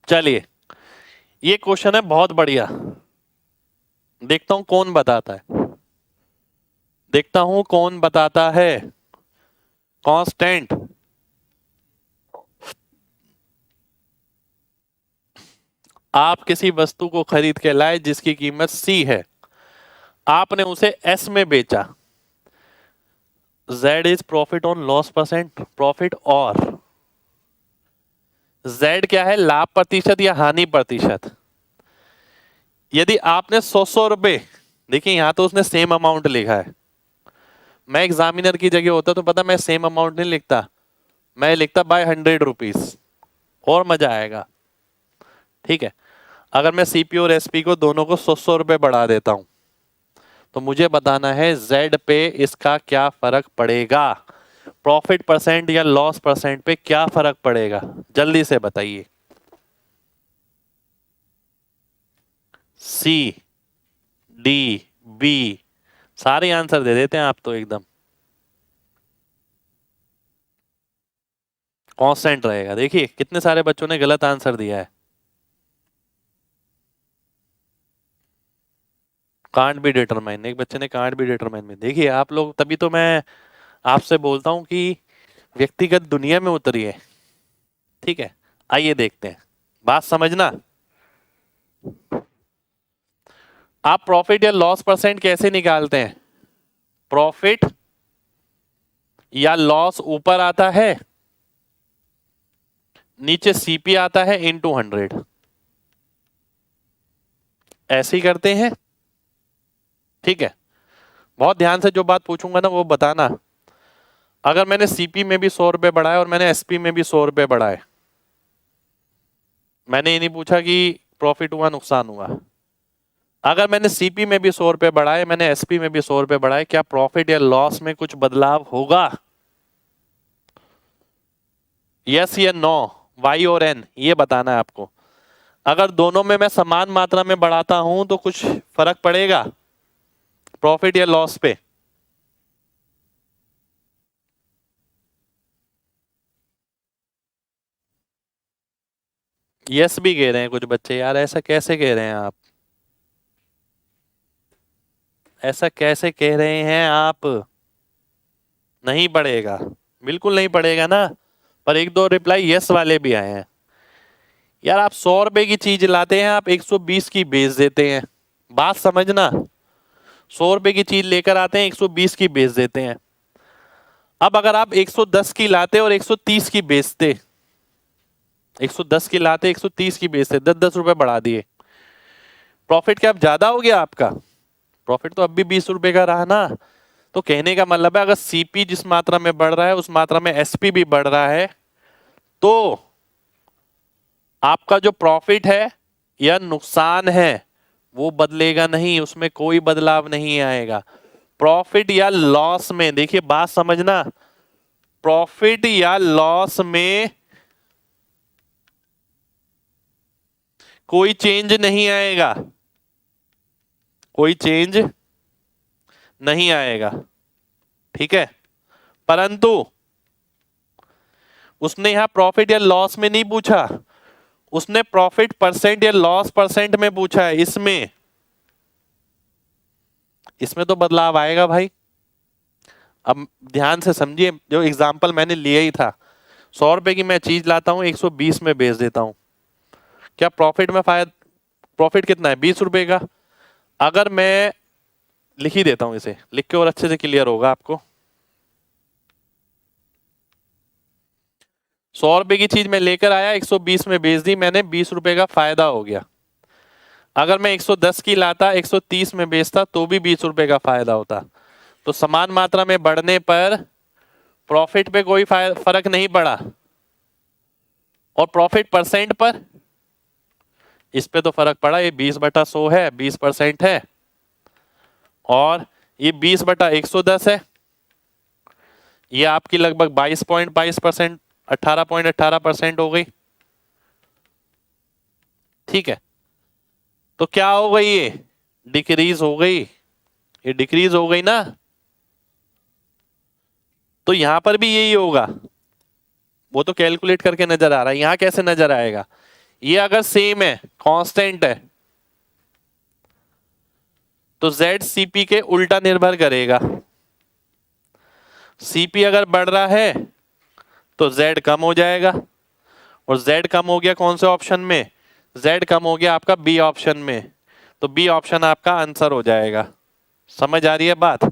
चलिए, ये क्वेश्चन है बहुत बढ़िया, देखता हूं कौन बताता है, देखता हूं कौन बताता है। कांस्टेंट, आप किसी वस्तु को खरीद के लाए जिसकी कीमत C है, आपने उसे S में बेचा, Z is profit on loss percent, profit, और Z क्या है, लाभ प्रतिशत या हानि प्रतिशत। यदि आपने 100 रुपए, देखिए यहां तो उसने सेम अमाउंट लिखा है, मैं एग्जामिनर की जगह होता तो पता मैं सेम अमाउंट नहीं लिखता, मैं लिखता बाय 100 रुपीज, और मजा आएगा, ठीक है। अगर मैं सीपी और एसपी को दोनों को 100 रुपए बढ़ा देता हूं, तो मुझे बताना है जेड पे इसका क्या फर्क पड़ेगा, प्रॉफिट परसेंट या लॉस परसेंट पे क्या फर्क पड़ेगा, जल्दी से बताइए। सी, डी, बी, सारे आंसर दे देते हैं आप तो एकदम। कांस्टेंट रहेगा, देखिए कितने सारे बच्चों ने गलत आंसर दिया है। कांट बी डिटरमाइन, एक बच्चे ने कांट बी डिटरमाइन में, देखिए आप लोग, तभी तो मैं आपसे बोलता हूं कि व्यक्तिगत दुनिया में उतरिए, ठीक है। आइए देखते हैं, बात समझना। आप प्रॉफिट या लॉस परसेंट कैसे निकालते हैं, प्रॉफिट या लॉस ऊपर आता है, नीचे सीपी आता है इनटू 100, ऐसे ही करते हैं, ठीक है। बहुत ध्यान से जो बात पूछूंगा ना वो बताना। अगर मैंने सीपी में भी 100 रुपए बढ़ाए और मैंने एसपी में भी 100 रुपए बढ़ाए, मैंने ये नहीं पूछा कि प्रॉफिट हुआ नुकसान हुआ, अगर मैंने सीपी में भी 100 रुपए बढ़ाए, मैंने एसपी में भी 100 रुपए बढ़ाए, क्या प्रॉफिट या लॉस में कुछ बदलाव होगा, यस या नो, वाई और एन, ये बताना है आपको। अगर दोनों में मैं समान मात्रा में बढ़ाता हूं तो कुछ फर्क पड़ेगा प्रॉफिट या लॉस पे, यस भी कह रहे हैं कुछ बच्चे, यार ऐसा कैसे कह रहे हैं आप, ऐसा कैसे कह रहे हैं आप, नहीं पड़ेगा, बिल्कुल नहीं पड़ेगा ना, पर एक दो रिप्लाई यस वाले भी आए हैं। यार आप 100 रुपए की चीज लाते हैं, आप 120 की बेच देते हैं, बात समझना, 100 रुपए की चीज लेकर आते हैं, 120 की बेच देते हैं। अब अगर आप 110 की लाते और 130 की बेचते, 110 की लाते 130 की बेचते, 10-10 रुपए बढ़ा दिए, प्रॉफिट क्या अब ज्यादा हो गया आपका, प्रॉफिट तो अब भी 20 रुपए का रहा ना। तो कहने का मतलब है अगर सीपी जिस मात्रा में बढ़ रहा है उस मात्रा में एसपी भी बढ़ रहा है, तो आपका जो प्रॉफिट है या नुकसान है वो बदलेगा नहीं, उसमें कोई बदलाव नहीं आएगा। प्रॉफिट या लॉस में, देखिए बात समझना, प्रॉफिट या लॉस में कोई चेंज नहीं आएगा, कोई चेंज नहीं आएगा, ठीक है। परंतु उसने यहां प्रॉफिट या लॉस में नहीं पूछा, उसने प्रॉफिट परसेंट या लॉस परसेंट में पूछा है, इसमें तो बदलाव आएगा भाई। अब ध्यान से समझिए, जो एग्जांपल मैंने लिया ही था, 100 रुपए की मैं चीज लाता हूं, 120 में बेच देता हूं, क्या प्रॉफिट में फायदा, प्रॉफिट कितना है 20 रुपए का। अगर मैं लिख ही देता हूं इसे, लिख के और अच्छे से क्लियर होगा आपको, 100 रुपए की चीज मैं लेकर आया, 120 में बेच दी मैंने, 20 रुपए का फायदा हो गया। अगर मैं 110 की लाता, 130 में बेचता, तो भी 20 रुपए का फायदा होता। तो समान मात्रा में बढ़ने पर प्रॉफिट पे कोई फर्क नहीं पड़ा, और प्रॉफिट परसेंट पर इस पे तो फर्क पड़ा, ये 20/100 है, 20% है, और ये 20/110 है, ये आपकी लगभग 22.22%, 18.18% हो गई। ठीक है, तो क्या हो गई, ये डिक्रीज हो गई, ये डिक्रीज हो गई ना। तो यहां पर भी यही होगा, वो तो कैलकुलेट करके नजर आ रहा है, यहां कैसे नजर आएगा, ये अगर सेम है, कांस्टेंट है, तो Z CP के उल्टा निर्भर करेगा। CP अगर बढ़ रहा है तो Z कम हो जाएगा, और Z कम हो गया कौन से ऑप्शन में, Z कम हो गया आपका B ऑप्शन में, तो B ऑप्शन आपका आंसर हो जाएगा। समझ आ रही है बात?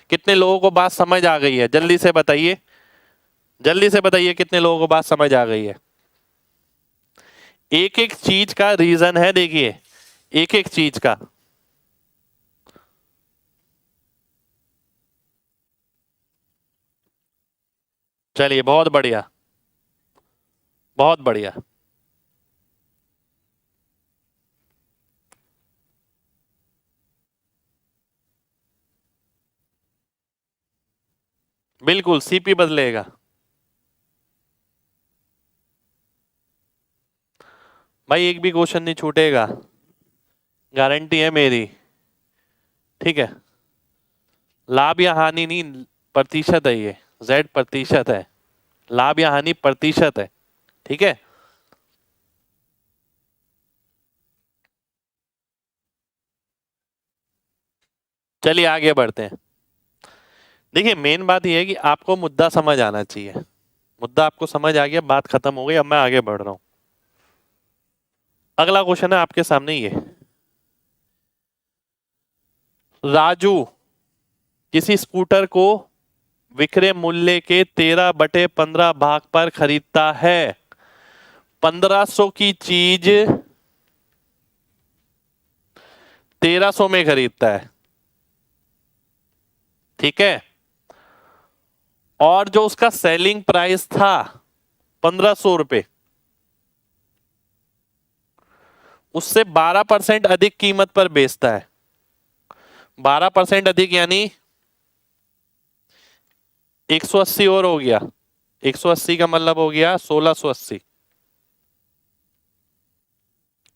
कितने लोगों को बात समझ आ गई है, जल्दी से बताइए, जल्दी से बताइए कितने लोगों को बात समझ आ गई है। एक एक चीज का रीजन है, देखिए एक एक चीज का। चलिए बहुत बढ़िया, बहुत बढ़िया। बिल्कुल CP बदलेगा। भाई एक भी क्वेश्चन नहीं छूटेगा, गारंटी है मेरी। ठीक है, लाभ या हानि नहीं, प्रतिशत है ये, Z प्रतिशत है, लाभ या हानि प्रतिशत है। ठीक है, चलिए आगे बढ़ते हैं। देखिए मेन बात यह है कि आपको मुद्दा समझ आना चाहिए, मुद्दा आपको समझ आ गया, बात खत्म हो गई, अब मैं आगे बढ़ रहा हूं। अगला क्वेश्चन है आपके सामने ये, राजू किसी स्कूटर को विक्रय मूल्य के 13/15 भाग पर खरीदता है, 1500 की चीज 1300 में खरीदता है। ठीक है, और जो उसका सेलिंग प्राइस था 1500 रुपए, उससे 12% अधिक कीमत पर बेचता है। 12% अधिक यानी 180 और हो गया, 180 का मतलब हो गया 1680।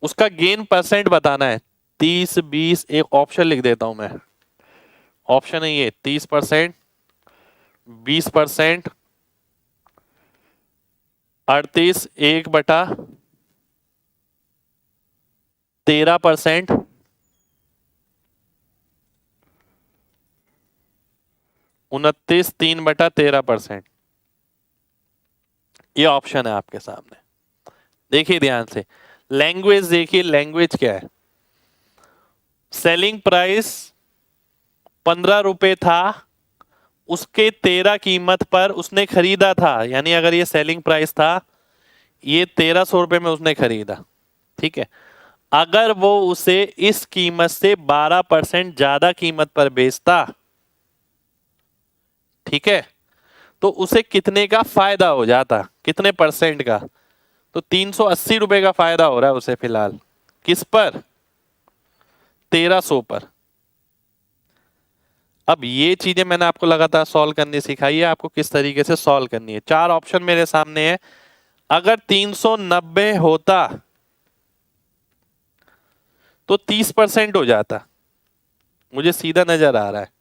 उसका गेन परसेंट बताना है, 30 20, एक ऑप्शन लिख देता हूं मैं, ऑप्शन है ये 30%, 20%, 38, 1/13%, 29, 3/13%। ये ऑप्शन है आपके सामने, देखिए ध्यान से। लैंग्वेज देखिए, लैंग्वेज क्या है, सेलिंग प्राइस 15 रुपए था, उसके 13 कीमत पर उसने खरीदा था, यानी अगर ये सेलिंग प्राइस था, ये 1300 रुपए में उसने खरीदा। ठीक है, अगर वो उसे इस कीमत से 12% ज्यादा कीमत पर बेचता, ठीक है, तो उसे कितने का फायदा हो जाता, कितने परसेंट का, तो 380 रुपए का फायदा हो रहा है उसे फिलहाल, किस पर, 1300 पर। अब ये चीजें मैंने आपको लगातार सॉल्व करनी सिखाई है, आपको किस तरीके से सॉल्व करनी है। 4 ऑप्शन मेरे सामने है, अगर 390 होता तो 30% हो जाता, मुझे सीधा नजर आ रहा है,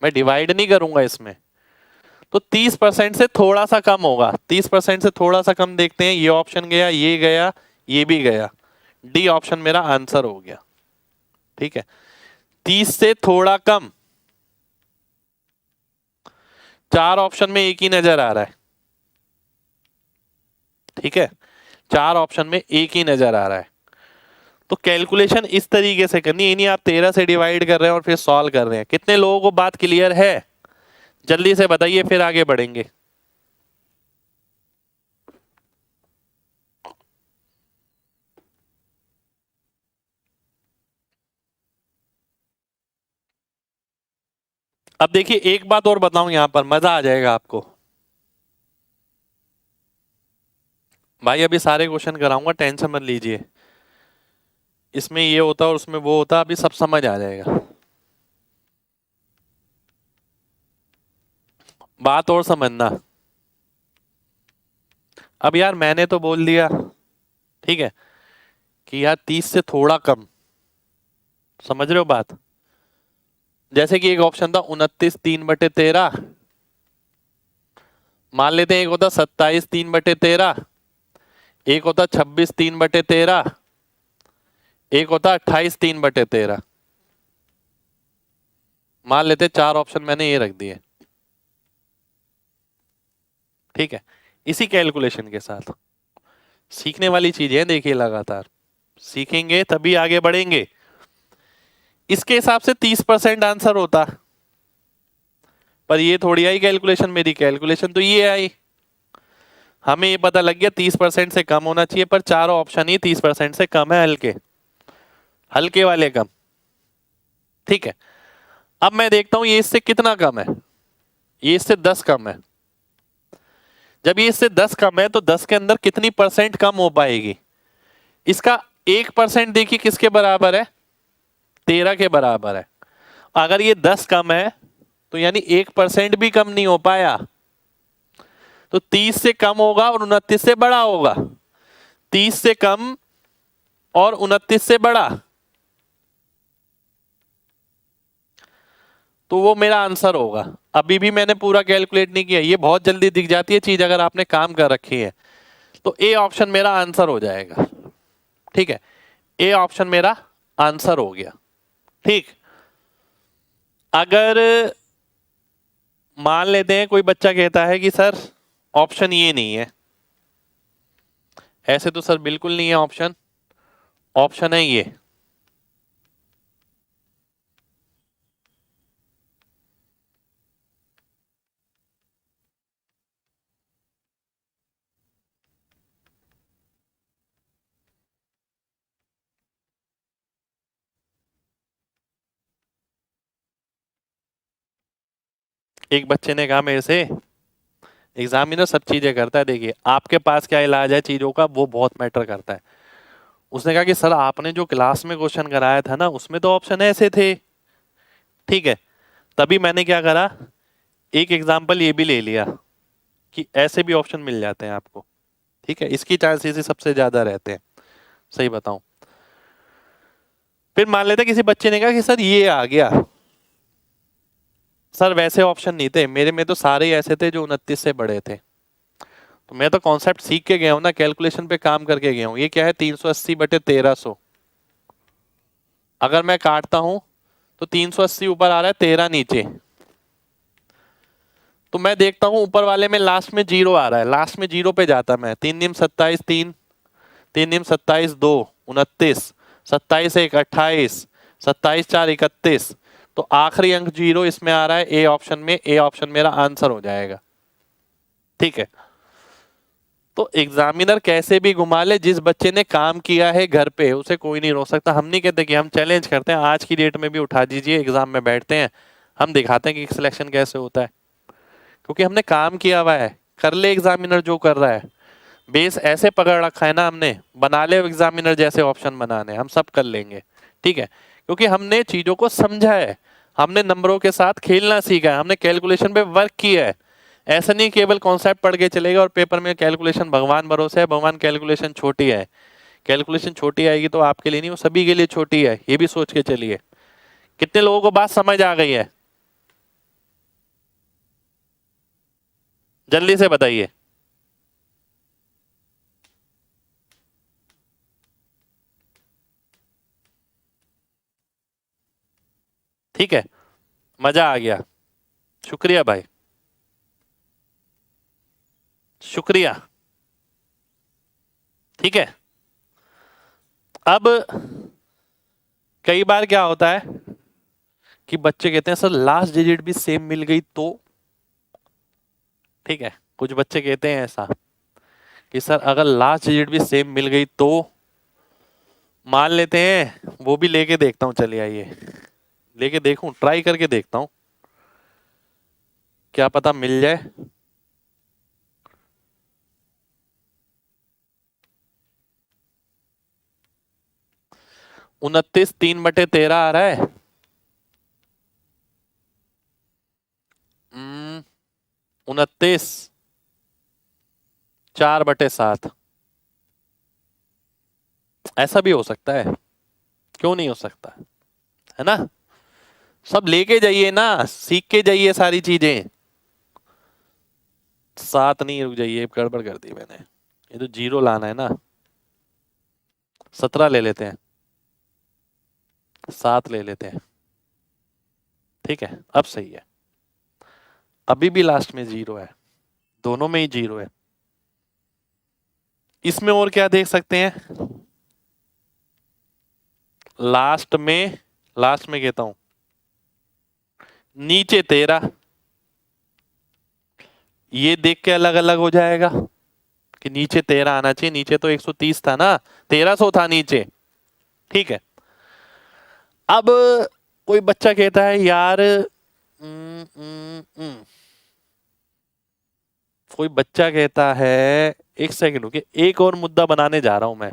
मैं डिवाइड नहीं करूंगा इसमें, तो 30% से थोड़ा सा कम होगा, 30% से थोड़ा सा कम। देखते हैं, ये ऑप्शन गया, ये गया, ये भी गया, डी ऑप्शन मेरा आंसर हो गया। ठीक है, 30 से थोड़ा कम, 4 ऑप्शन में एक ही नजर आ रहा है। ठीक है, 4 ऑप्शन में एक ही नजर आ रहा है, तो कैलकुलेशन इस तरीके से करनी है, नहीं आप 13 से डिवाइड कर रहे हैं और फिर सॉल्व कर रहे हैं। कितने लोगों को बात क्लियर है, जल्दी से बताइए, फिर आगे बढ़ेंगे। अब देखिए एक बात और बताऊं, यहां पर मजा आ जाएगा आपको। भाई अभी सारे क्वेश्चन कराऊंगा, टेंशन मत लीजिए। इसमें ये होता और उसमें वो होता, अभी सब समझ आ जाएगा। बात और समझना। अब यार मैंने तो बोल दिया, ठीक है, कि यार 30 से थोड़ा कम, समझ रहे हो बात। जैसे कि एक ऑप्शन था 29 3/13, मान लेते हैं एक होता 27 3/13, एक होता 26 3/13, एक होता 28 3/13। मान लेते चार ऑप्शन मैंने ये रख दिए, ठीक है। इसी कैलकुलेशन के साथ सीखने वाली चीजें देखिए, लगातार सीखेंगे तभी आगे बढ़ेंगे। इसके हिसाब से 30% आंसर होता, पर ये थोड़ी आई कैलकुलेशन, मेरी कैलकुलेशन तो ये आई। हमें ये पता लग गया 30% से कम होना चाहिए, पर चारों ऑप्शन ही 30% से कम है, हल्के हल्के वाले कम, ठीक है। अब मैं देखता हूं ये इससे कितना कम है। ये इससे 10 कम है। जब ये इससे 10 कम है तो 10 के अंदर कितनी परसेंट कम हो पाएगी। इसका 1% देखिए किसके बराबर है, 13 के बराबर है। अगर ये 10 कम है तो यानी 1% भी कम नहीं हो पाया। तो 30 से कम होगा और 29 से बड़ा होगा। 30 से कम और 29 से बड़ा, तो वो मेरा आंसर होगा। अभी भी मैंने पूरा कैलकुलेट नहीं किया, ये बहुत जल्दी दिख जाती है चीज अगर आपने काम कर रखी है। तो ए ऑप्शन मेरा आंसर हो जाएगा, ठीक है। ए ऑप्शन मेरा आंसर हो गया, ठीक। अगर मान लेते हैं कोई बच्चा कहता है कि सर ऑप्शन ये नहीं है, ऐसे तो सर बिल्कुल नहीं है ऑप्शन, ऑप्शन है ये। एक बच्चे ने कहा मेरे से, एग्जामिनर सब चीजें करता है, देखिए आपके पास क्या इलाज है चीजों का, वो बहुत मैटर करता है। उसने कहा कि सर आपने जो क्लास में क्वेश्चन कराया था ना, उसमें तो ऑप्शन ऐसे थे, ठीक है। तभी मैंने क्या करा, एक एग्जाम्पल ये भी ले लिया कि ऐसे भी ऑप्शन मिल जाते हैं आपको, ठीक है। इसकी चांसेस ही सबसे ज्यादा रहते हैं, सही बताऊं। फिर मान लेते हैं किसी बच्चे ने कहा कि सर ये आ गया, सर वैसे ऑप्शन नहीं थे मेरे में, तो सारे ही ऐसे थे जो 29 से बड़े थे। तो मैं तो कॉन्सेप्ट सीख के गया हूं ना, कैलकुलेशन पे काम करके गया हूं। ये क्या है, 380/1300। अगर मैं काटता हूं तो 380 ऊपर आ रहा है, 13 नीचे। तो मैं देखता हूं ऊपर वाले में लास्ट में जीरो आ रहा है, लास्ट में जीरो पे जाता मैं। 3 × 9 = 27, 3 3 × 27 2 29, 27 1 28, 27 4 31। तो आखिरी अंक जीरो इसमें आ रहा है ए ऑप्शन में। ए ऑप्शन मेरा आंसर हो जाएगा, ठीक है। तो एग्जामिनर कैसे भी घुमा ले, जिस बच्चे ने काम किया है घर पे उसे कोई नहीं रोक सकता। हम नहीं कहते कि हम चैलेंज करते हैं, आज की डेट में भी उठा दीजिए, एग्जाम में बैठते हैं, हम दिखाते हैं कि सिलेक्शन कैसे होता है, क्योंकि हमने काम किया हुआ है। कर ले एग्जामिनर जो कर रहा है, बेस ऐसे पकड़ रखा है ना हमने, बना ले एग्जामिनर जैसे ऑप्शन बनाने, हम सब कर लेंगे, ठीक है। क्योंकि हमने चीजों को समझा है, हमने नंबरों के साथ खेलना सीखा है, हमने कैलकुलेशन पे वर्क किया है। ऐसा नहीं केवल कॉन्सेप्ट पढ़ के चलेगा और पेपर में कैलकुलेशन भगवान भरोसे है, भगवान कैलकुलेशन छोटी है। कैलकुलेशन छोटी आएगी तो आपके लिए नहीं, वो सभी के लिए छोटी है, ये भी सोच के चलिए। कितने लोगों को बात समझ आ गई है, जल्दी से बताइए। ठीक है, मजा आ गया, शुक्रिया भाई, शुक्रिया, ठीक है। अब कई बार क्या होता है कि बच्चे कहते हैं सर लास्ट डिजिट भी सेम मिल गई तो, ठीक है। कुछ बच्चे कहते हैं ऐसा कि सर अगर लास्ट डिजिट भी सेम मिल गई तो, मान लेते हैं वो भी लेके देखता हूँ, चलिए आइए लेके देखूं, ट्राई करके देखता हूं, क्या पता मिल जाए। 29 3/13 आ रहा है। 29 4/7। ऐसा भी हो सकता है, क्यों नहीं हो सकता, है ना। सब लेके जाइए ना, सीख के जाइए सारी चीजें। 7 नहीं, रुक जाइए, गड़बड़ कर दी मैंने, ये तो 0 लाना है ना। 17 ले लेते हैं, 7 ले लेते हैं, ठीक है, अब सही है। अभी भी लास्ट में 0 है, दोनों में ही 0 है। इसमें और क्या देख सकते हैं, लास्ट में कहता हूं नीचे 13, ये देख के अलग अलग हो जाएगा कि नीचे 13 आना चाहिए। नीचे तो 130 था ना, 1300 था नीचे, ठीक है। अब कोई बच्चा कहता है यार कोई बच्चा कहता है, एक सेकंड रुकिए, एक और मुद्दा बनाने जा रहा हूं मैं,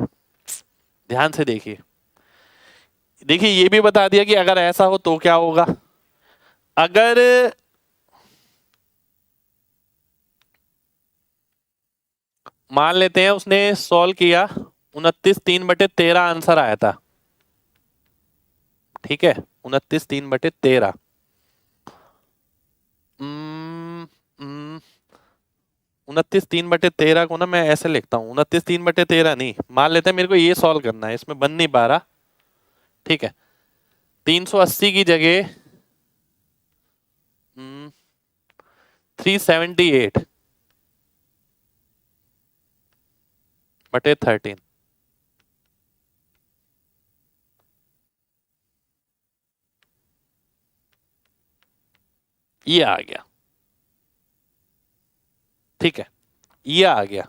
ध्यान से देखिए। देखिए ये भी बता दिया कि अगर ऐसा हो तो क्या होगा। अगर मान लेते हैं उसने सॉल्व किया, 29 3/13 आंसर आया था, ठीक है, 29 3/13। 29 3/13 को ना मैं ऐसे लिखता हूँ, 29 3/13 नहीं, मान लेते हैं मेरे को ये सॉल्व करना है, इसमें बन नहीं पा रहा, ठीक है। 380 की जगह 378/13 ये आ गया, ठीक है, ये आ गया।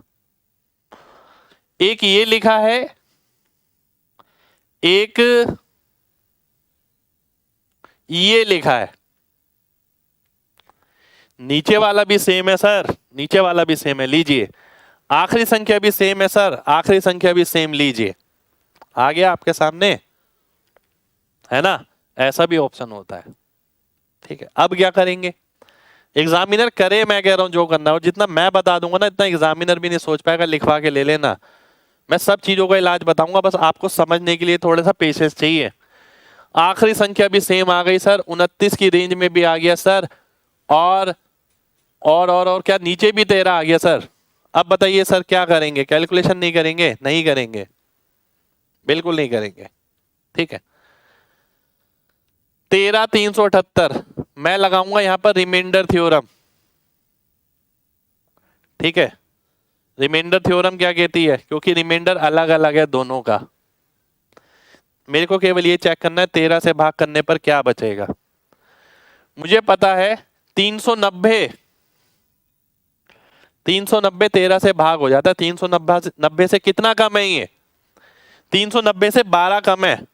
एक ये लिखा है, एक ये लिखा है, नीचे वाला भी सेम है सर, नीचे वाला भी सेम है, लीजिए। आखिरी संख्या भी सेम है सर, आखिरी संख्या भी सेम, लीजिए, आ गया आपके सामने, है ना। ऐसा भी ऑप्शन होता है, ठीक है। अब क्या करेंगे, एग्जामिनर करे, मैं कह रहा हूं जो करना हो, जितना मैं बता दूंगा ना इतना एग्जामिनर भी नहीं सोच पाएगा, लिखवा के ले लेना। मैं सब चीजों का इलाज बताऊंगा, बस आपको समझने के लिए थोड़ा सा पेशेंस चाहिए। आखिरी संख्या भी सेम आ गई सर, 29 की रेंज में भी आ गया सर, और और क्या नीचे भी 13 आ गया सर। अब बताइए सर क्या करेंगे, कैलकुलेशन नहीं करेंगे, नहीं करेंगे, बिल्कुल नहीं करेंगे, ठीक है। 13 378 मैं लगाऊंगा यहां पर रिमाइंडर थ्योरम, ठीक है। रिमाइंडर थ्योरम क्या कहती है, क्योंकि रिमाइंडर अलग अलग है दोनों का, मेरे को केवल ये चेक करना है 13 से भाग करने पर क्या बचेगा। मुझे पता है 390 13 से भाग हो जाता है, 390 से कितना कम है ये, 390 से 12 कम है,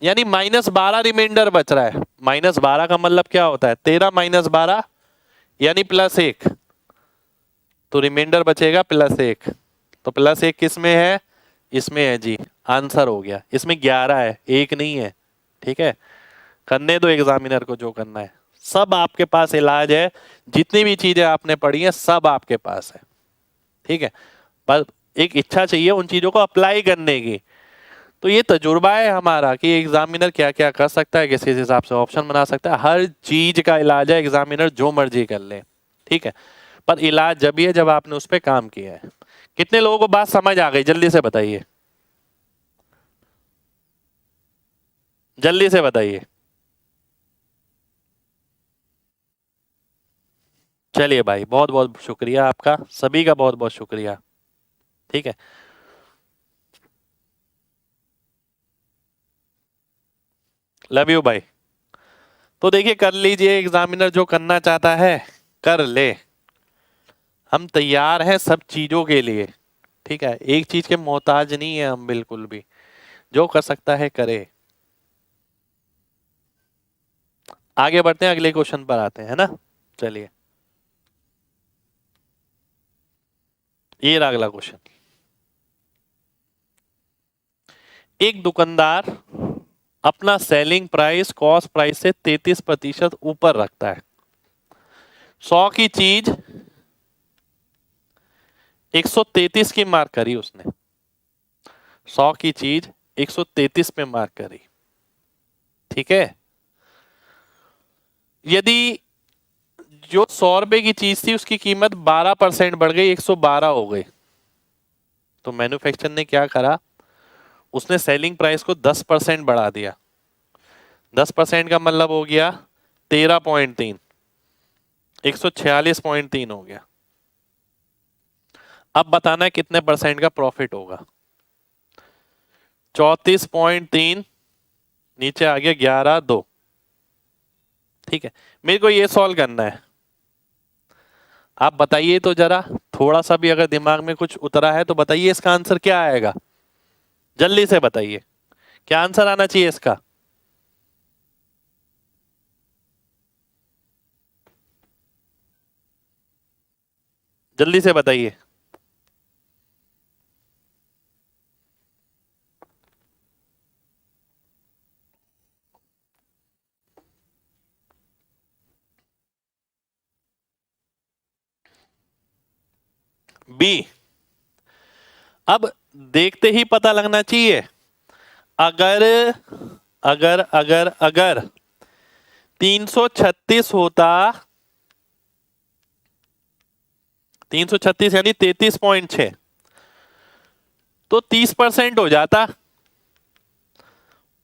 यानी -12 रिमाइंडर बच रहा है। -12 का मतलब क्या होता है, 13 - 12 यानी +1, तो रिमाइंडर बचेगा +1, तो +1 किस में है, इसमें है जी, आंसर हो गया। इसमें 11 है, 1 नहीं है, ठीक है। करने दो एग्जामिनर को जो करना है, सब आपके पास इलाज है, जितनी भी चीजें आपने पढ़ी है सब आपके पास है, ठीक है। पर एक इच्छा चाहिए उन चीजों को अप्लाई करने की। तो ये तजुर्बा है हमारा कि एग्जामिनर क्या क्या कर सकता है, किस किस हिसाब से ऑप्शन बना सकता है, हर चीज का इलाज है, एग्जामिनर जो मर्जी कर ले, ठीक है। पर इलाज जब ही है जब आपने उस पर काम किया है। कितने लोगों को बात समझ आ गई, जल्दी से बताइए, जल्दी से बताइए। चलिए भाई, बहुत बहुत शुक्रिया आपका, सभी का बहुत बहुत शुक्रिया, ठीक है। लव यू भाई। तो देखिए कर लीजिए, एग्जामिनर जो करना चाहता है कर ले, हम तैयार हैं सब चीजों के लिए, ठीक है। एक चीज के मोहताज नहीं है हम बिल्कुल भी, जो कर सकता है करे। आगे बढ़ते हैं, अगले क्वेश्चन पर आते हैं, है ना। चलिए, ये रहा अगला क्वेश्चन। एक दुकानदार अपना सेलिंग प्राइस कॉस्ट प्राइस से 33% ऊपर रखता है। 100 की चीज 133 की मार्क करी उसने, 100 की चीज 133 पे मार्क करी, ठीक है। यदि जो 100 रुपए की चीज थी उसकी कीमत 12% बढ़ गई, 112 हो गई, तो मैन्युफैक्चरर ने क्या करा, उसने सेलिंग प्राइस को 10% बढ़ा दिया। 10% का मतलब हो गया 13.3, 146.3 हो गया। अब बताना है कितने परसेंट का प्रॉफिट होगा। 34.3 नीचे आ गया 11.2, ठीक है। मेरे को ये सॉल्व करना है, आप बताइए तो जरा, थोड़ा सा भी अगर दिमाग में कुछ उतरा है तो बताइए इसका आंसर क्या आएगा, जल्दी से बताइए क्या आंसर आना चाहिए इसका। जल्दी से बताइए। बी। अब देखते ही पता लगना चाहिए, अगर अगर अगर अगर 336 होता, 336 यानी 33.6, तो 30% हो जाता।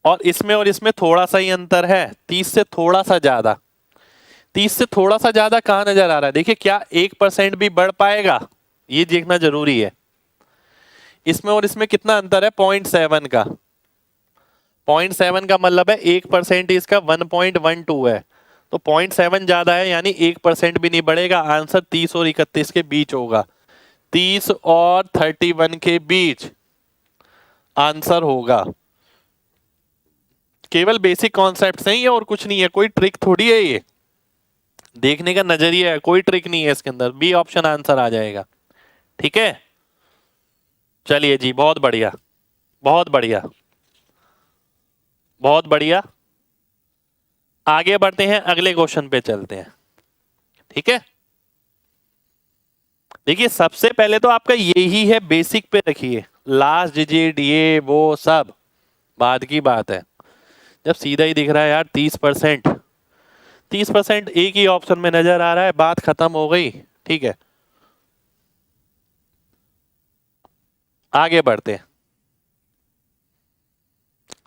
और इसमें थोड़ा सा ही अंतर है, 30 से थोड़ा सा ज्यादा। 30 से थोड़ा सा ज्यादा कहां नजर आ रहा है, देखिए क्या 1% भी बढ़ पाएगा, ये देखना जरूरी है। इसमें और इसमें कितना अंतर है, 0.7 का। 0.7 का मतलब है 1% इसका 1.12 है, तो 0.7 ज्यादा है, यानी 1% भी नहीं बढ़ेगा। आंसर 30 और 31 के बीच होगा, 30 और 31 के बीच आंसर होगा। केवल बेसिक कॉन्सेप्ट हैं ये, और कुछ नहीं है, कोई ट्रिक थोड़ी है ये, देखने का नजरिया है, कोई ट्रिक नहीं है इसके अंदर। बी ऑप्शन आंसर आ जाएगा, ठीक है। चलिए जी, बहुत बढ़िया, बहुत बढ़िया, बहुत बढ़िया। आगे बढ़ते हैं, अगले क्वेश्चन पे चलते हैं, ठीक है। देखिए सबसे पहले तो आपका यही है, बेसिक पे रखिए, लास्ट डिजिट ये वो सब बाद की बात है। जब सीधा ही दिख रहा है यार 30%, 30% एक ही ऑप्शन में नजर आ रहा है, बात खत्म हो गई, ठीक है। आगे बढ़ते हैं,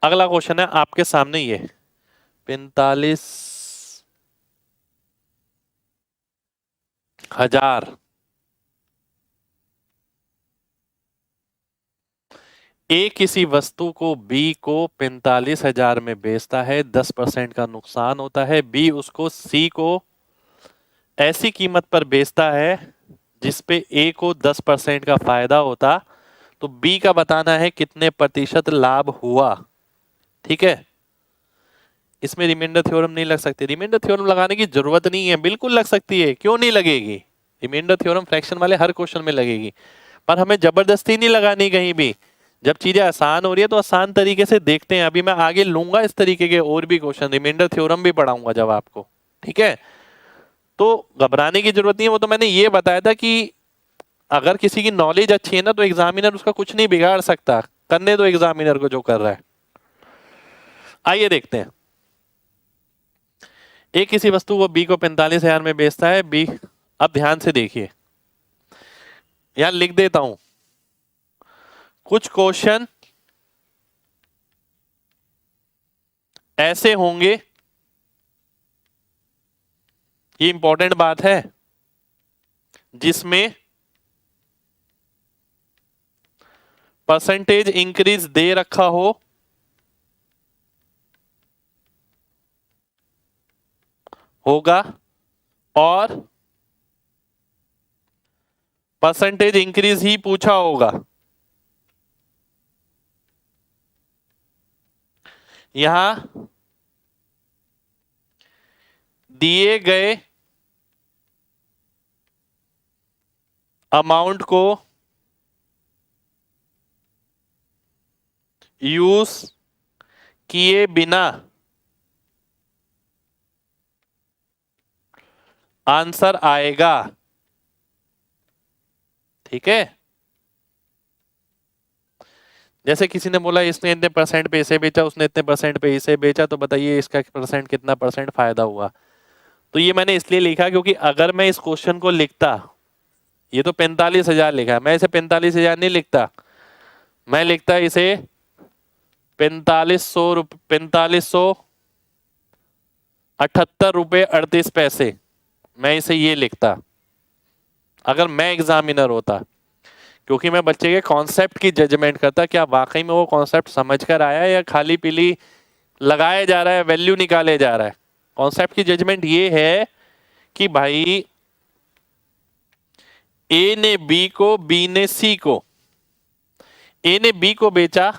अगला क्वेश्चन है आपके सामने ये 45,000। ए किसी वस्तु को बी को 45,000 में बेचता है, 10% का नुकसान होता है। बी उसको सी को ऐसी कीमत पर बेचता है जिसपे ए को 10% का फायदा होता, तो बी का बताना है कितने प्रतिशत लाभ हुआ, ठीक है। इसमें रिमाइंडर थ्योरम नहीं लग सकती, रिमाइंडर थ्योरम लगाने की जरूरत नहीं है, बिल्कुल लग सकती है, क्यों नहीं लगेगी। रिमाइंडर थ्योरम फ्रैक्शन वाले हर क्वेश्चन में लगेगी, पर हमें जबरदस्ती नहीं लगानी कहीं भी। जब चीजें आसान हो रही है तो आसान तरीके से देखते हैं। अभी मैं आगे लूंगा इस तरीके के और भी क्वेश्चन, रिमाइंडर थ्योरम भी पढ़ाऊंगा जब आपको, ठीक है। तो घबराने की जरूरत नहीं है, वो तो मैंने ये बताया था कि अगर किसी की नॉलेज अच्छी है ना, तो एग्जामिनर उसका कुछ नहीं बिगाड़ सकता, करने दो एग्जामिनर को जो कर रहा है। आइए देखते हैं, ए किसी वस्तु को बी को 45,000 में बेचता है, बी, अब ध्यान से देखिए, यहां लिख देता हूं कुछ क्वेश्चन ऐसे होंगे, ये इंपॉर्टेंट बात है, जिसमें परसेंटेज इंक्रीज दे रखा हो होगा और परसेंटेज इंक्रीज ही पूछा होगा। यहां दिए गए अमाउंट को यूज किए बिना आंसर आएगा। ठीक है, जैसे किसी ने बोला इसने इतने परसेंट पे इसे बेचा, उसने इतने परसेंट पे इसे बेचा, तो बताइए इसका परसेंट कितना परसेंट फायदा हुआ। तो ये मैंने इसलिए लिखा क्योंकि अगर मैं इस क्वेश्चन को लिखता, ये तो 45,000 लिखा है, मैं इसे 45,000 नहीं लिखता, मैं लिखता इसे 45,78 रुपये 38 पैसे, मैं इसे ये लिखता अगर मैं एग्जामिनर होता, क्योंकि मैं बच्चे के कॉन्सेप्ट की जजमेंट करता, क्या वाकई में वो कॉन्सेप्ट समझ कर आया है या खाली पीली लगाया जा रहा है, वैल्यू निकाले जा रहा है। कॉन्सेप्ट की जजमेंट ये है कि भाई ए ने बी को, बी ने सी को, ए ने बी को बेचा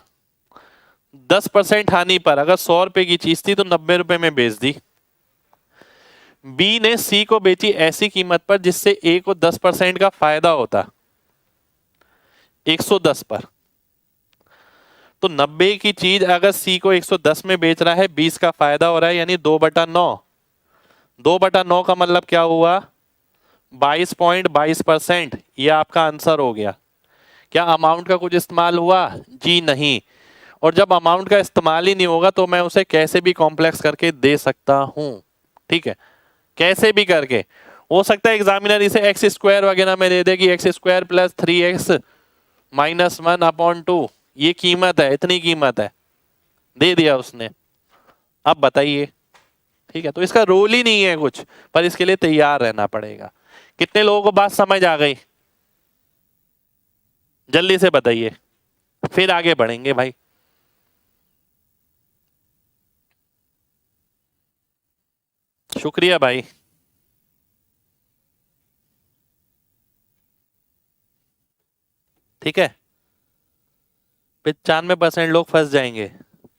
10% हानि पर, अगर 100 रुपए की चीज थी तो 90 रुपए में बेच दी। बी ने सी को बेची ऐसी कीमत पर जिससे ए को 10% का फायदा होता, 110 पर। तो 90 की चीज अगर सी को 110 में बेच रहा है, 20 का फायदा हो रहा है, यानी 2/9। 2/9 का मतलब क्या हुआ, 22.22%। ये आपका आंसर हो गया। क्या अमाउंट का कुछ इस्तेमाल हुआ? जी नहीं। और जब अमाउंट का इस्तेमाल ही नहीं होगा तो मैं उसे कैसे भी कॉम्प्लेक्स करके दे सकता हूं। ठीक है, कैसे भी करके। हो सकता है एग्जामिनर इसे एक्स स्क्वायर वगैरह में दे दे कि एक्स स्क्वायर प्लस 3x -1/2, ये कीमत है, इतनी कीमत है, दे दिया उसने। अब बताइए, ठीक है, तो इसका रोल ही नहीं है कुछ, पर इसके लिए तैयार रहना पड़ेगा। कितने लोगों को बात समझ आ गई? जल्दी से बताइए, फिर आगे बढ़ेंगे भाई। शुक्रिया भाई। ठीक है, 95% लोग फंस जाएंगे,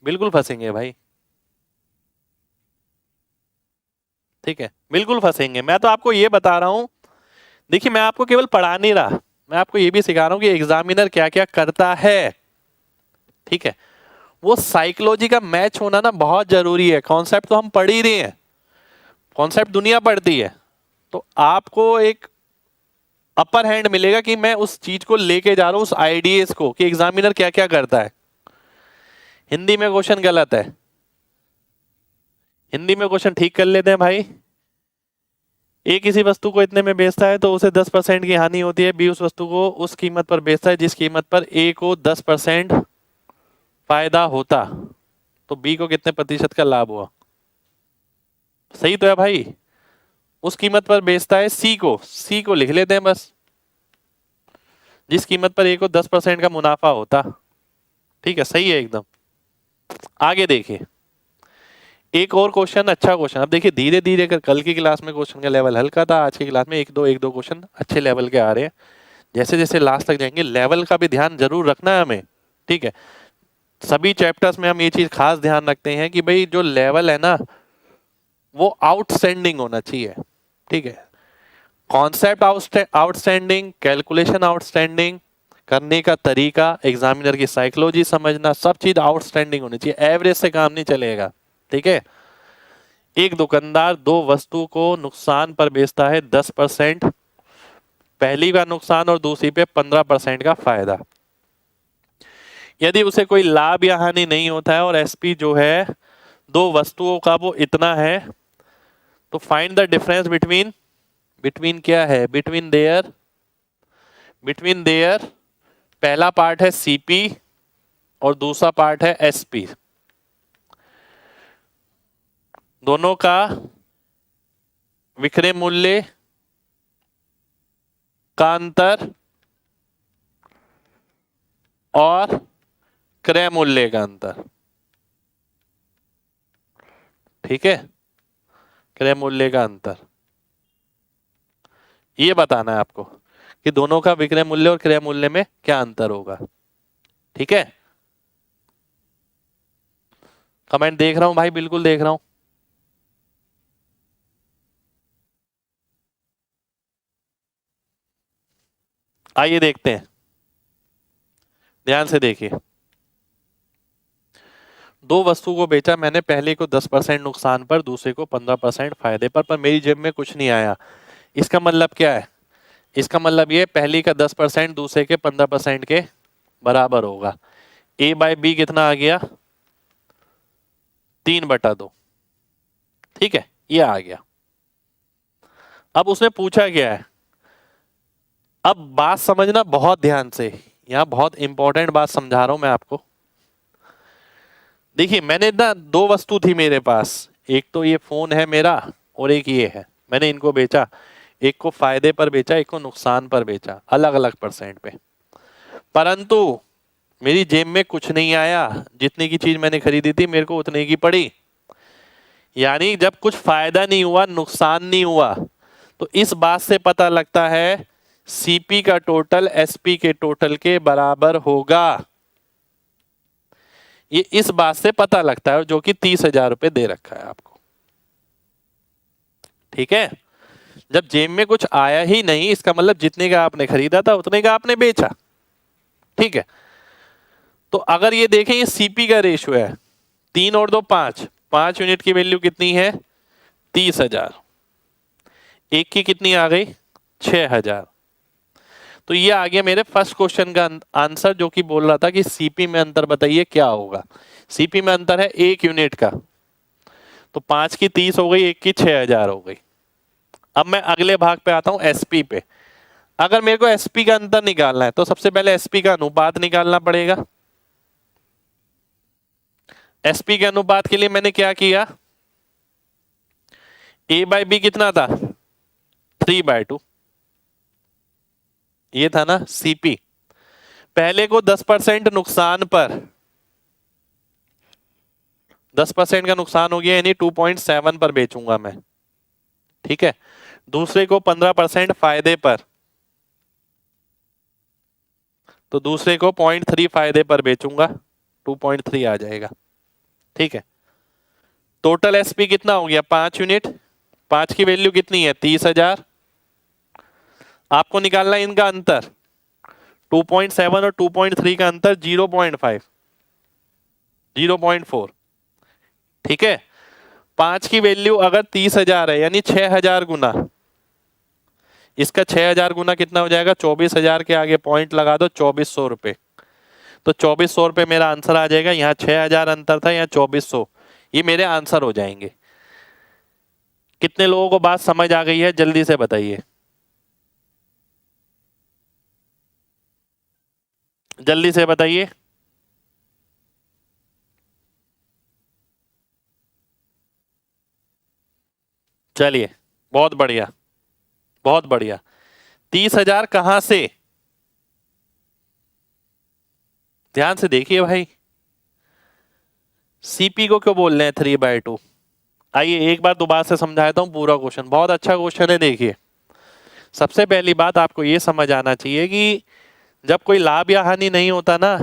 बिल्कुल फंसेंगे भाई। ठीक है, बिल्कुल फंसेंगे, मैं तो आपको ये बता रहा हूं। देखिए, मैं आपको केवल पढ़ा नहीं रहा, मैं आपको ये भी सिखा रहा हूं कि एग्जामिनर क्या क्या करता है। ठीक है, वो साइकोलॉजी का मैच होना ना बहुत जरूरी है। कॉन्सेप्ट तो हम पढ़ ही रहे हैं, कॉन्सेप्ट दुनिया पढ़ती है, तो आपको एक अपर हैंड मिलेगा कि मैं उस चीज को लेके जा रहा हूं, उस आइडियाज को, कि एग्जामिनर क्या क्या करता है। हिंदी में क्वेश्चन गलत है, हिंदी में क्वेश्चन ठीक कर लेते हैं भाई। ए किसी वस्तु को इतने में बेचता है तो उसे 10% की हानि होती है। बी उस वस्तु को उस कीमत पर बेचता है जिस कीमत पर ए को 10% फायदा होता, तो बी को कितने प्रतिशत का लाभ हुआ? सही तो है भाई। उस कीमत पर बेचता है सी को, सी को लिख लेते हैं बस, जिस कीमत पर ए को 10% का मुनाफा होता। ठीक है, सही है एकदम। आगे देखिए, एक और क्वेश्चन, अच्छा क्वेश्चन। अब देखिए, धीरे धीरे कर, कल की क्लास में क्वेश्चन का लेवल हल्का था, आज की क्लास में एक दो क्वेश्चन अच्छे लेवल के आ रहे हैं। जैसे जैसे लास्ट तक जाएंगे, लेवल का भी ध्यान जरूर रखना है हमें। ठीक है, सभी चैप्टर्स में हम ये चीज खास ध्यान रखते हैं कि भाई जो लेवल है ना, वो आउटस्टैंडिंग होना चाहिए। ठीक है, कॉन्सेप्ट आउटस्टैंडिंग, कैलकुलेशन आउटस्टैंडिंग, करने का तरीका, एग्जामिनर की साइकोलॉजी समझना, सब चीज आउटस्टैंडिंग होनी चाहिए। एवरेज से काम नहीं चलेगा। ठीक है, एक दुकानदार दो वस्तु को नुकसान पर बेचता है 10%, पहली का नुकसान और दूसरी पे 15% का फायदा। यदि उसे कोई लाभ या हानि नहीं होता है और एसपी जो है दो वस्तुओं का वो इतना है, तो find the difference between, between क्या है, बिटवीन देयर पहला पार्ट है सीपी और दूसरा पार्ट है एसपी, दोनों का विक्रय मूल्य का अंतर और क्रय मूल्य का अंतर। ठीक है, क्रय मूल्य का अंतर, ये बताना है आपको कि दोनों का विक्रय मूल्य और क्रय मूल्य में क्या अंतर होगा। ठीक है, कमेंट देख रहा हूं भाई, बिल्कुल देख रहा हूं। आइए देखते हैं, ध्यान से देखिए। दो वस्तु को बेचा मैंने, पहले को 10% नुकसान पर, दूसरे को 15% फायदे पर मेरी जेब में कुछ नहीं आया। इसका मतलब क्या है? इसका मतलब ये पहली का 10% दूसरे के 15% के बराबर होगा। A बाय बी कितना आ गया? 3/2। ठीक है, ये आ गया। अब उसने पूछा क्या है, अब बात समझना बहुत ध्यान से, यहां बहुत इंपॉर्टेंट बात समझा रहा हूं मैं आपको। देखिए मैंने ना दो वस्तु थी मेरे पास, एक तो ये फोन है मेरा और एक ये है, मैंने इनको बेचा, एक को फायदे पर बेचा, एक को नुकसान पर बेचा, अलग अलग परसेंट पे। परंतु मेरी जेब में कुछ नहीं आया, जितने की चीज मैंने खरीदी थी मेरे को उतने की पड़ी। यानी जब कुछ फायदा नहीं हुआ, नुकसान नहीं हुआ, तो इस बात से पता लगता है सीपी का टोटल एसपी के टोटल के बराबर होगा। ये इस बात से पता लगता है, जो कि 30,000 रुपए दे रखा है आपको। ठीक है, जब जेब में कुछ आया ही नहीं, इसका मतलब जितने का आपने खरीदा था उतने का आपने बेचा। ठीक है, तो अगर ये देखें, ये सीपी का रेशियो है 3 और 2 5, 5 यूनिट की वैल्यू कितनी है? 30,000। एक की कितनी आ गई? 6,000। तो ये आ गया मेरे फर्स्ट क्वेश्चन का आंसर, जो कि बोल रहा था कि सीपी में अंतर बताइए क्या होगा। सीपी में अंतर है 1 यूनिट का, तो 5 की 30 हो गई, एक की 6,000 हो गई। अब मैं अगले भाग पे आता हूं, एसपी पे। अगर मेरे को एसपी का अंतर निकालना है तो सबसे पहले एसपी का अनुपात निकालना पड़ेगा। एसपी के अनुपात के लिए मैंने क्या किया, ए बाय बी कितना था? 3/2। ये था ना सीपी। पहले को 10% नुकसान पर, 10% का नुकसान हो गया, यानी 2.7 पर बेचूंगा मैं। ठीक है, दूसरे को 15% फायदे पर, तो दूसरे को 0.3 फायदे पर बेचूंगा, 2.3 आ जाएगा। ठीक है, टोटल एसपी कितना हो गया? 5 यूनिट। 5 की वैल्यू कितनी है? 30,000। आपको निकालना है इनका अंतर, 2.7 और 2.3 का अंतर 0.5, 0.4। ठीक है, 5 की वैल्यू अगर 30,000 है, यानी 6,000 गुना, इसका 6,000 गुना कितना हो जाएगा? 24,000 के आगे पॉइंट लगा दो, 2400 रुपए। तो 2400 रुपए मेरा आंसर आ जाएगा। यहाँ 6,000 अंतर था, यहाँ 2400, ये मेरे आंसर हो जाएंगे। कितने लोगों को बात समझ आ गई है, जल्दी से बताइए, जल्दी से बताइए। चलिए, बहुत बढ़िया, बहुत बढ़िया। 30,000 कहां से? ध्यान से देखिए भाई, सीपी को क्यों बोल रहे हैं 3/2? आइए एक बार दोबारा से समझा देता हूं पूरा क्वेश्चन, बहुत अच्छा क्वेश्चन है। देखिए, सबसे पहली बात आपको ये समझ आना चाहिए कि जब कोई लाभ या हानि नहीं होता ना,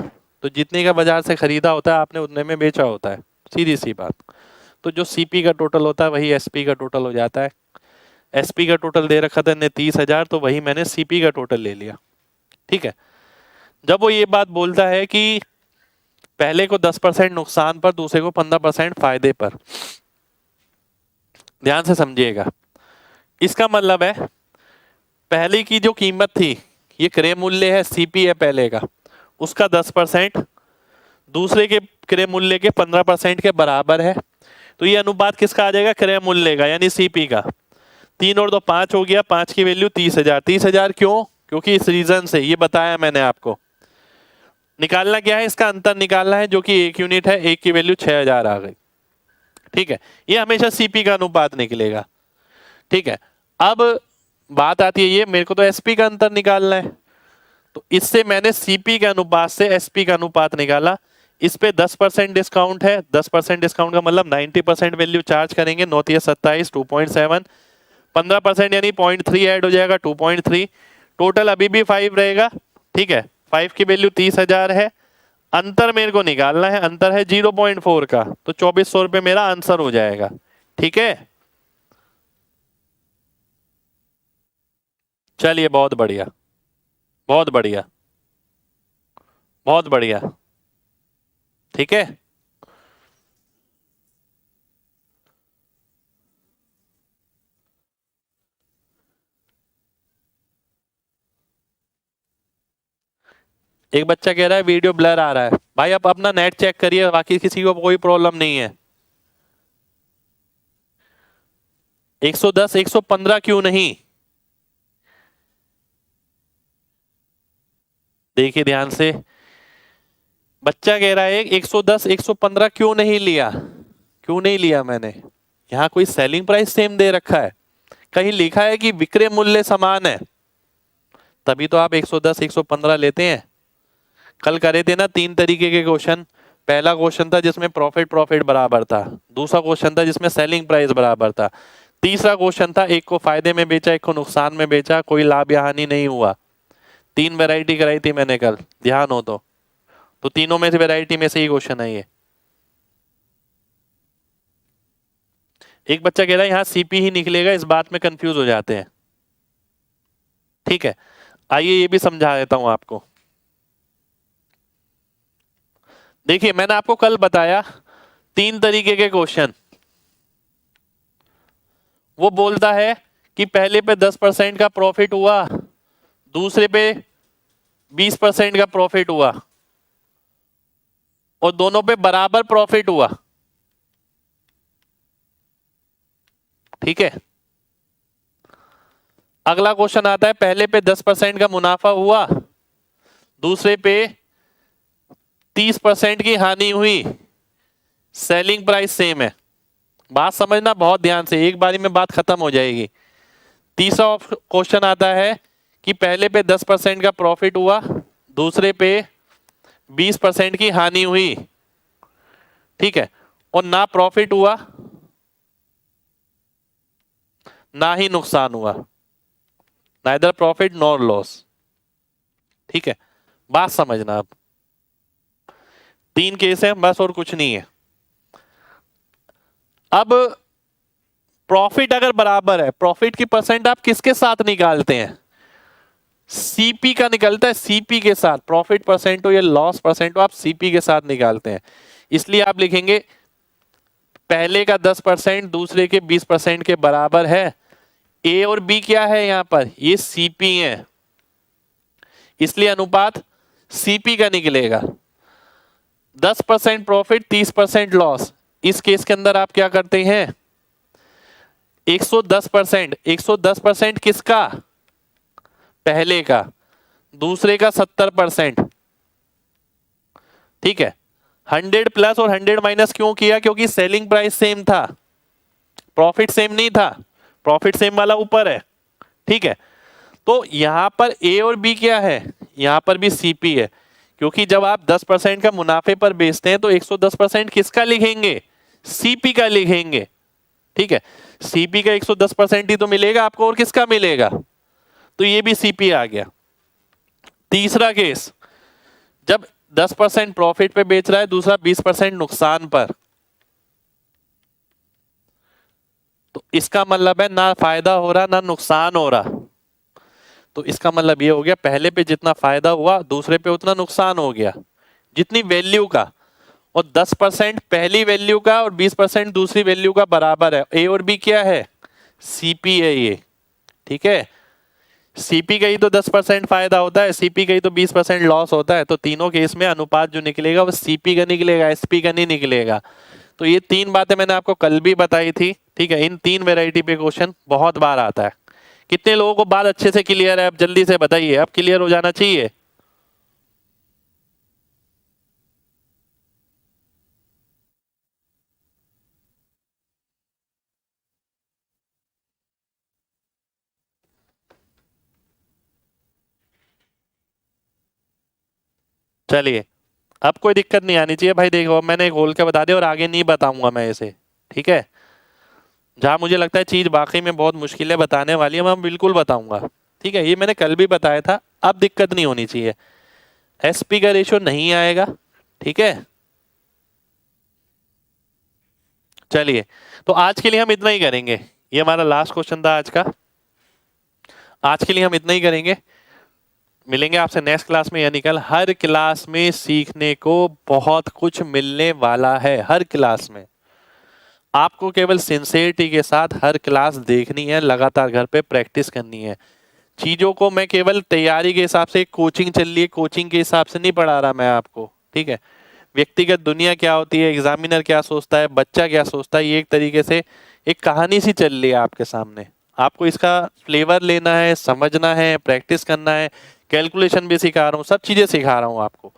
तो जितने का बाजार से खरीदा होता है आपने उतने में बेचा होता है, सीधी सी बात। तो जो सीपी का टोटल होता है वही एसपी का टोटल हो जाता है। एसपी का टोटल दे रखा था ने 30,000, तो वही मैंने सीपी का टोटल ले लिया। ठीक है, जब वो ये बात बोलता है कि पहले को 10% नुकसान पर, दूसरे को 15% फायदे पर, ध्यान से समझिएगा। इसका मतलब है पहले की जो कीमत थी, ये क्रय मूल्य है, सीपी है पहले का, उसका 10% दूसरे के क्रय मूल्य के 15% के बराबर है। तो ये अनुपात किसका आ जाएगा? क्रय मूल्य का, यानी सीपी का। 3 और 2 5 हो गया, 5 की वैल्यू 30,000। 30,000 क्यों? क्योंकि इस रीजन से, ये बताया मैंने आपको। निकालना क्या है? इसका अंतर निकालना है, जो कि 1 यूनिट है, एक की वैल्यू 6,000 आ गई। ठीक है, ये हमेशा सीपी का अनुपात निकलेगा। ठीक है, अब बात आती है ये, मेरे को तो एसपी का अंतर निकालना है, तो इससे मैंने सीपी के अनुपात से एसपी का अनुपात निकाला। इस पे 10% डिस्काउंट है, 10% डिस्काउंट का मतलब 90% वैल्यू चार्ज करेंगे। 9 × 27, 2.7, 15% यानी 0.3 ऐड हो जाएगा, 2.3। टोटल अभी भी 5 रहेगा। ठीक है, 5 की वैल्यू 30,000 है। अंतर मेरे को निकालना है, अंतर है 0.4 का, तो 2400 रुपये मेरा आंसर हो जाएगा। ठीक है, चलिए बहुत बढ़िया, बहुत बढ़िया, बहुत बढ़िया। ठीक है, एक बच्चा कह रहा है वीडियो ब्लर आ रहा है। भाई आप अपना नेट चेक करिए, बाकी किसी को कोई प्रॉब्लम नहीं है। 110 115 क्यों नहीं? देखिए ध्यान से, बच्चा कह रहा है 110 115 क्यों नहीं लिया? क्यों नहीं लिया मैंने? यहां कोई सेलिंग प्राइस सेम दे रखा है, कहीं लिखा है कि विक्रय मूल्य समान है, तभी तो आप 110 115 लेते हैं। कल करे थे ना 3 तरीके के क्वेश्चन। पहला क्वेश्चन था जिसमें प्रॉफिट बराबर था, दूसरा क्वेश्चन था जिसमें सेलिंग प्राइस बराबर था, तीसरा क्वेश्चन था एक को फायदे में बेचा एक को नुकसान में बेचा, कोई लाभ या हानि नहीं हुआ। 3 वैरायटी कराई थी मैंने कल, ध्यान हो तो तीनों में से वैरायटी में से ही क्वेश्चन है ये। एक बच्चा कह रहा है यहां सीपी ही निकलेगा, इस बात में कंफ्यूज हो जाते हैं। ठीक है, आइए ये भी समझा देता हूं आपको। देखिए मैंने आपको कल बताया 3 तरीके के क्वेश्चन। वो बोलता है कि पहले पे 10% का प्रॉफिट हुआ, दूसरे पे 20% का प्रॉफिट हुआ, और दोनों पे बराबर प्रॉफिट हुआ। ठीक है, अगला क्वेश्चन आता है पहले पे 10% का मुनाफा हुआ, दूसरे पे 30% की हानि हुई, सेलिंग प्राइस सेम है। बात समझना बहुत ध्यान से, एक बारी में बात खत्म हो जाएगी। तीसरा क्वेश्चन आता है कि पहले पे 10% का प्रॉफिट हुआ, दूसरे पे 20% की हानि हुई। ठीक है, और ना प्रॉफिट हुआ ना ही नुकसान हुआ, नाइदर प्रॉफिट नॉर लॉस। ठीक है, बात समझना। अब 3 केस है बस, और कुछ नहीं है। अब प्रॉफिट अगर बराबर है, प्रॉफिट की परसेंट आप किसके साथ निकालते हैं? सीपी का निकलता है, सीपी के साथ। प्रॉफिट परसेंट हो या लॉस परसेंट हो, आप सीपी के साथ निकालते हैं। इसलिए आप लिखेंगे पहले का 10% दूसरे के 20% के बराबर है। ए और बी क्या है यहां पर? ये सीपी है, इसलिए अनुपात सीपी का निकलेगा। 10% प्रॉफिट 30% लॉस, इस केस के अंदर आप क्या करते हैं? 110%। 110% किसका? पहले का, दूसरे का 70%। ठीक है, 100 प्लस और 100 माइनस क्यों किया? क्योंकि सेलिंग प्राइस सेम था, प्रॉफिट सेम नहीं था। प्रॉफिट सेम वाला ऊपर है। ठीक है, तो यहां पर ए और बी क्या है? यहां पर भी सीपी है, क्योंकि जब आप 10% का मुनाफे पर बेचते हैं तो 110% किसका लिखेंगे? सीपी का लिखेंगे। ठीक है, सीपी का 110% ही तो मिलेगा आपको, और किसका मिलेगा? तो ये भी सीपी आ गया। तीसरा केस, जब 10% प्रॉफिट पे बेच रहा है, दूसरा 20% नुकसान पर, तो इसका मतलब है ना फायदा हो रहा ना नुकसान हो रहा। तो इसका मतलब ये हो गया पहले पे जितना फायदा हुआ दूसरे पे उतना नुकसान हो गया, जितनी वैल्यू का। और 10% पहली वैल्यू का और 20% दूसरी वैल्यू का बराबर है। ए और बी क्या है? सीपी है ये। ठीक है, सीपी का ही तो 10% फायदा होता है, सीपी का ही तो 20% लॉस होता है। तो तीनों केस में अनुपात जो निकलेगा वो सीपी का निकलेगा, एसपी का नहीं निकलेगा। तो ये 3 बातें मैंने आपको कल भी बताई थी। ठीक है, इन 3 वैरायटी पे क्वेश्चन बहुत बार आता है। कितने लोगों को बात अच्छे से क्लियर है? अब जल्दी से बताइए, अब क्लियर हो जाना चाहिए। चलिए, अब कोई दिक्कत नहीं आनी चाहिए भाई। देखो मैंने खोल के बता दिया और आगे नहीं बताऊंगा मैं इसे। ठीक है, जहां मुझे लगता है चीज वाकई में बहुत मुश्किल है बताने वाली है, मैं बिल्कुल बताऊंगा। ठीक है, ये मैंने कल भी बताया था, अब दिक्कत नहीं होनी चाहिए। एसपी का रेशियो नहीं आएगा। ठीक है, चलिए, तो आज के लिए हम इतना ही करेंगे। ये हमारा लास्ट क्वेश्चन था आज का। आज के लिए हम इतना ही करेंगे। मिलेंगे आपसे नेक्स्ट क्लास में, यानी कल। हर क्लास में सीखने को बहुत कुछ मिलने वाला है, हर क्लास में। आपको केवल सिंसियरिटी के साथ हर क्लास देखनी है, लगातार घर पे प्रैक्टिस करनी है। चीजों को मैं केवल तैयारी के हिसाब से, कोचिंग चल रही है कोचिंग के हिसाब से नहीं पढ़ा रहा मैं आपको, ठीक है। व्यक्तिगत दुनिया क्या होती है, एग्जामिनर क्या सोचता है, बच्चा क्या सोचता है, ये एक तरीके से एक कहानी सी चल रही है आपके सामने। आपको इसका फ्लेवर लेना है, समझना है, प्रैक्टिस करना है। कैलकुलेशन भी सिखा रहा हूँ, सब चीजें सिखा रहा हूँ आपको।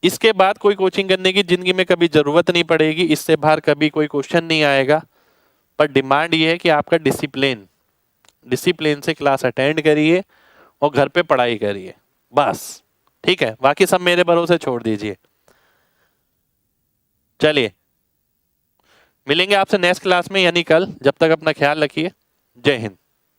इसके बाद कोई कोचिंग करने की जिंदगी में कभी जरूरत नहीं पड़ेगी, इससे बाहर कभी कोई क्वेश्चन नहीं आएगा। पर डिमांड ये है कि आपका डिसिप्लिन, डिसिप्लिन से क्लास अटेंड करिए और घर पे पढ़ाई करिए, बस। ठीक है, बाकी सब मेरे भरोसे छोड़ दीजिए। चलिए, मिलेंगे आपसे नेक्स्ट क्लास में, यानी कल। जब तक अपना ख्याल रखिए। जय हिंद।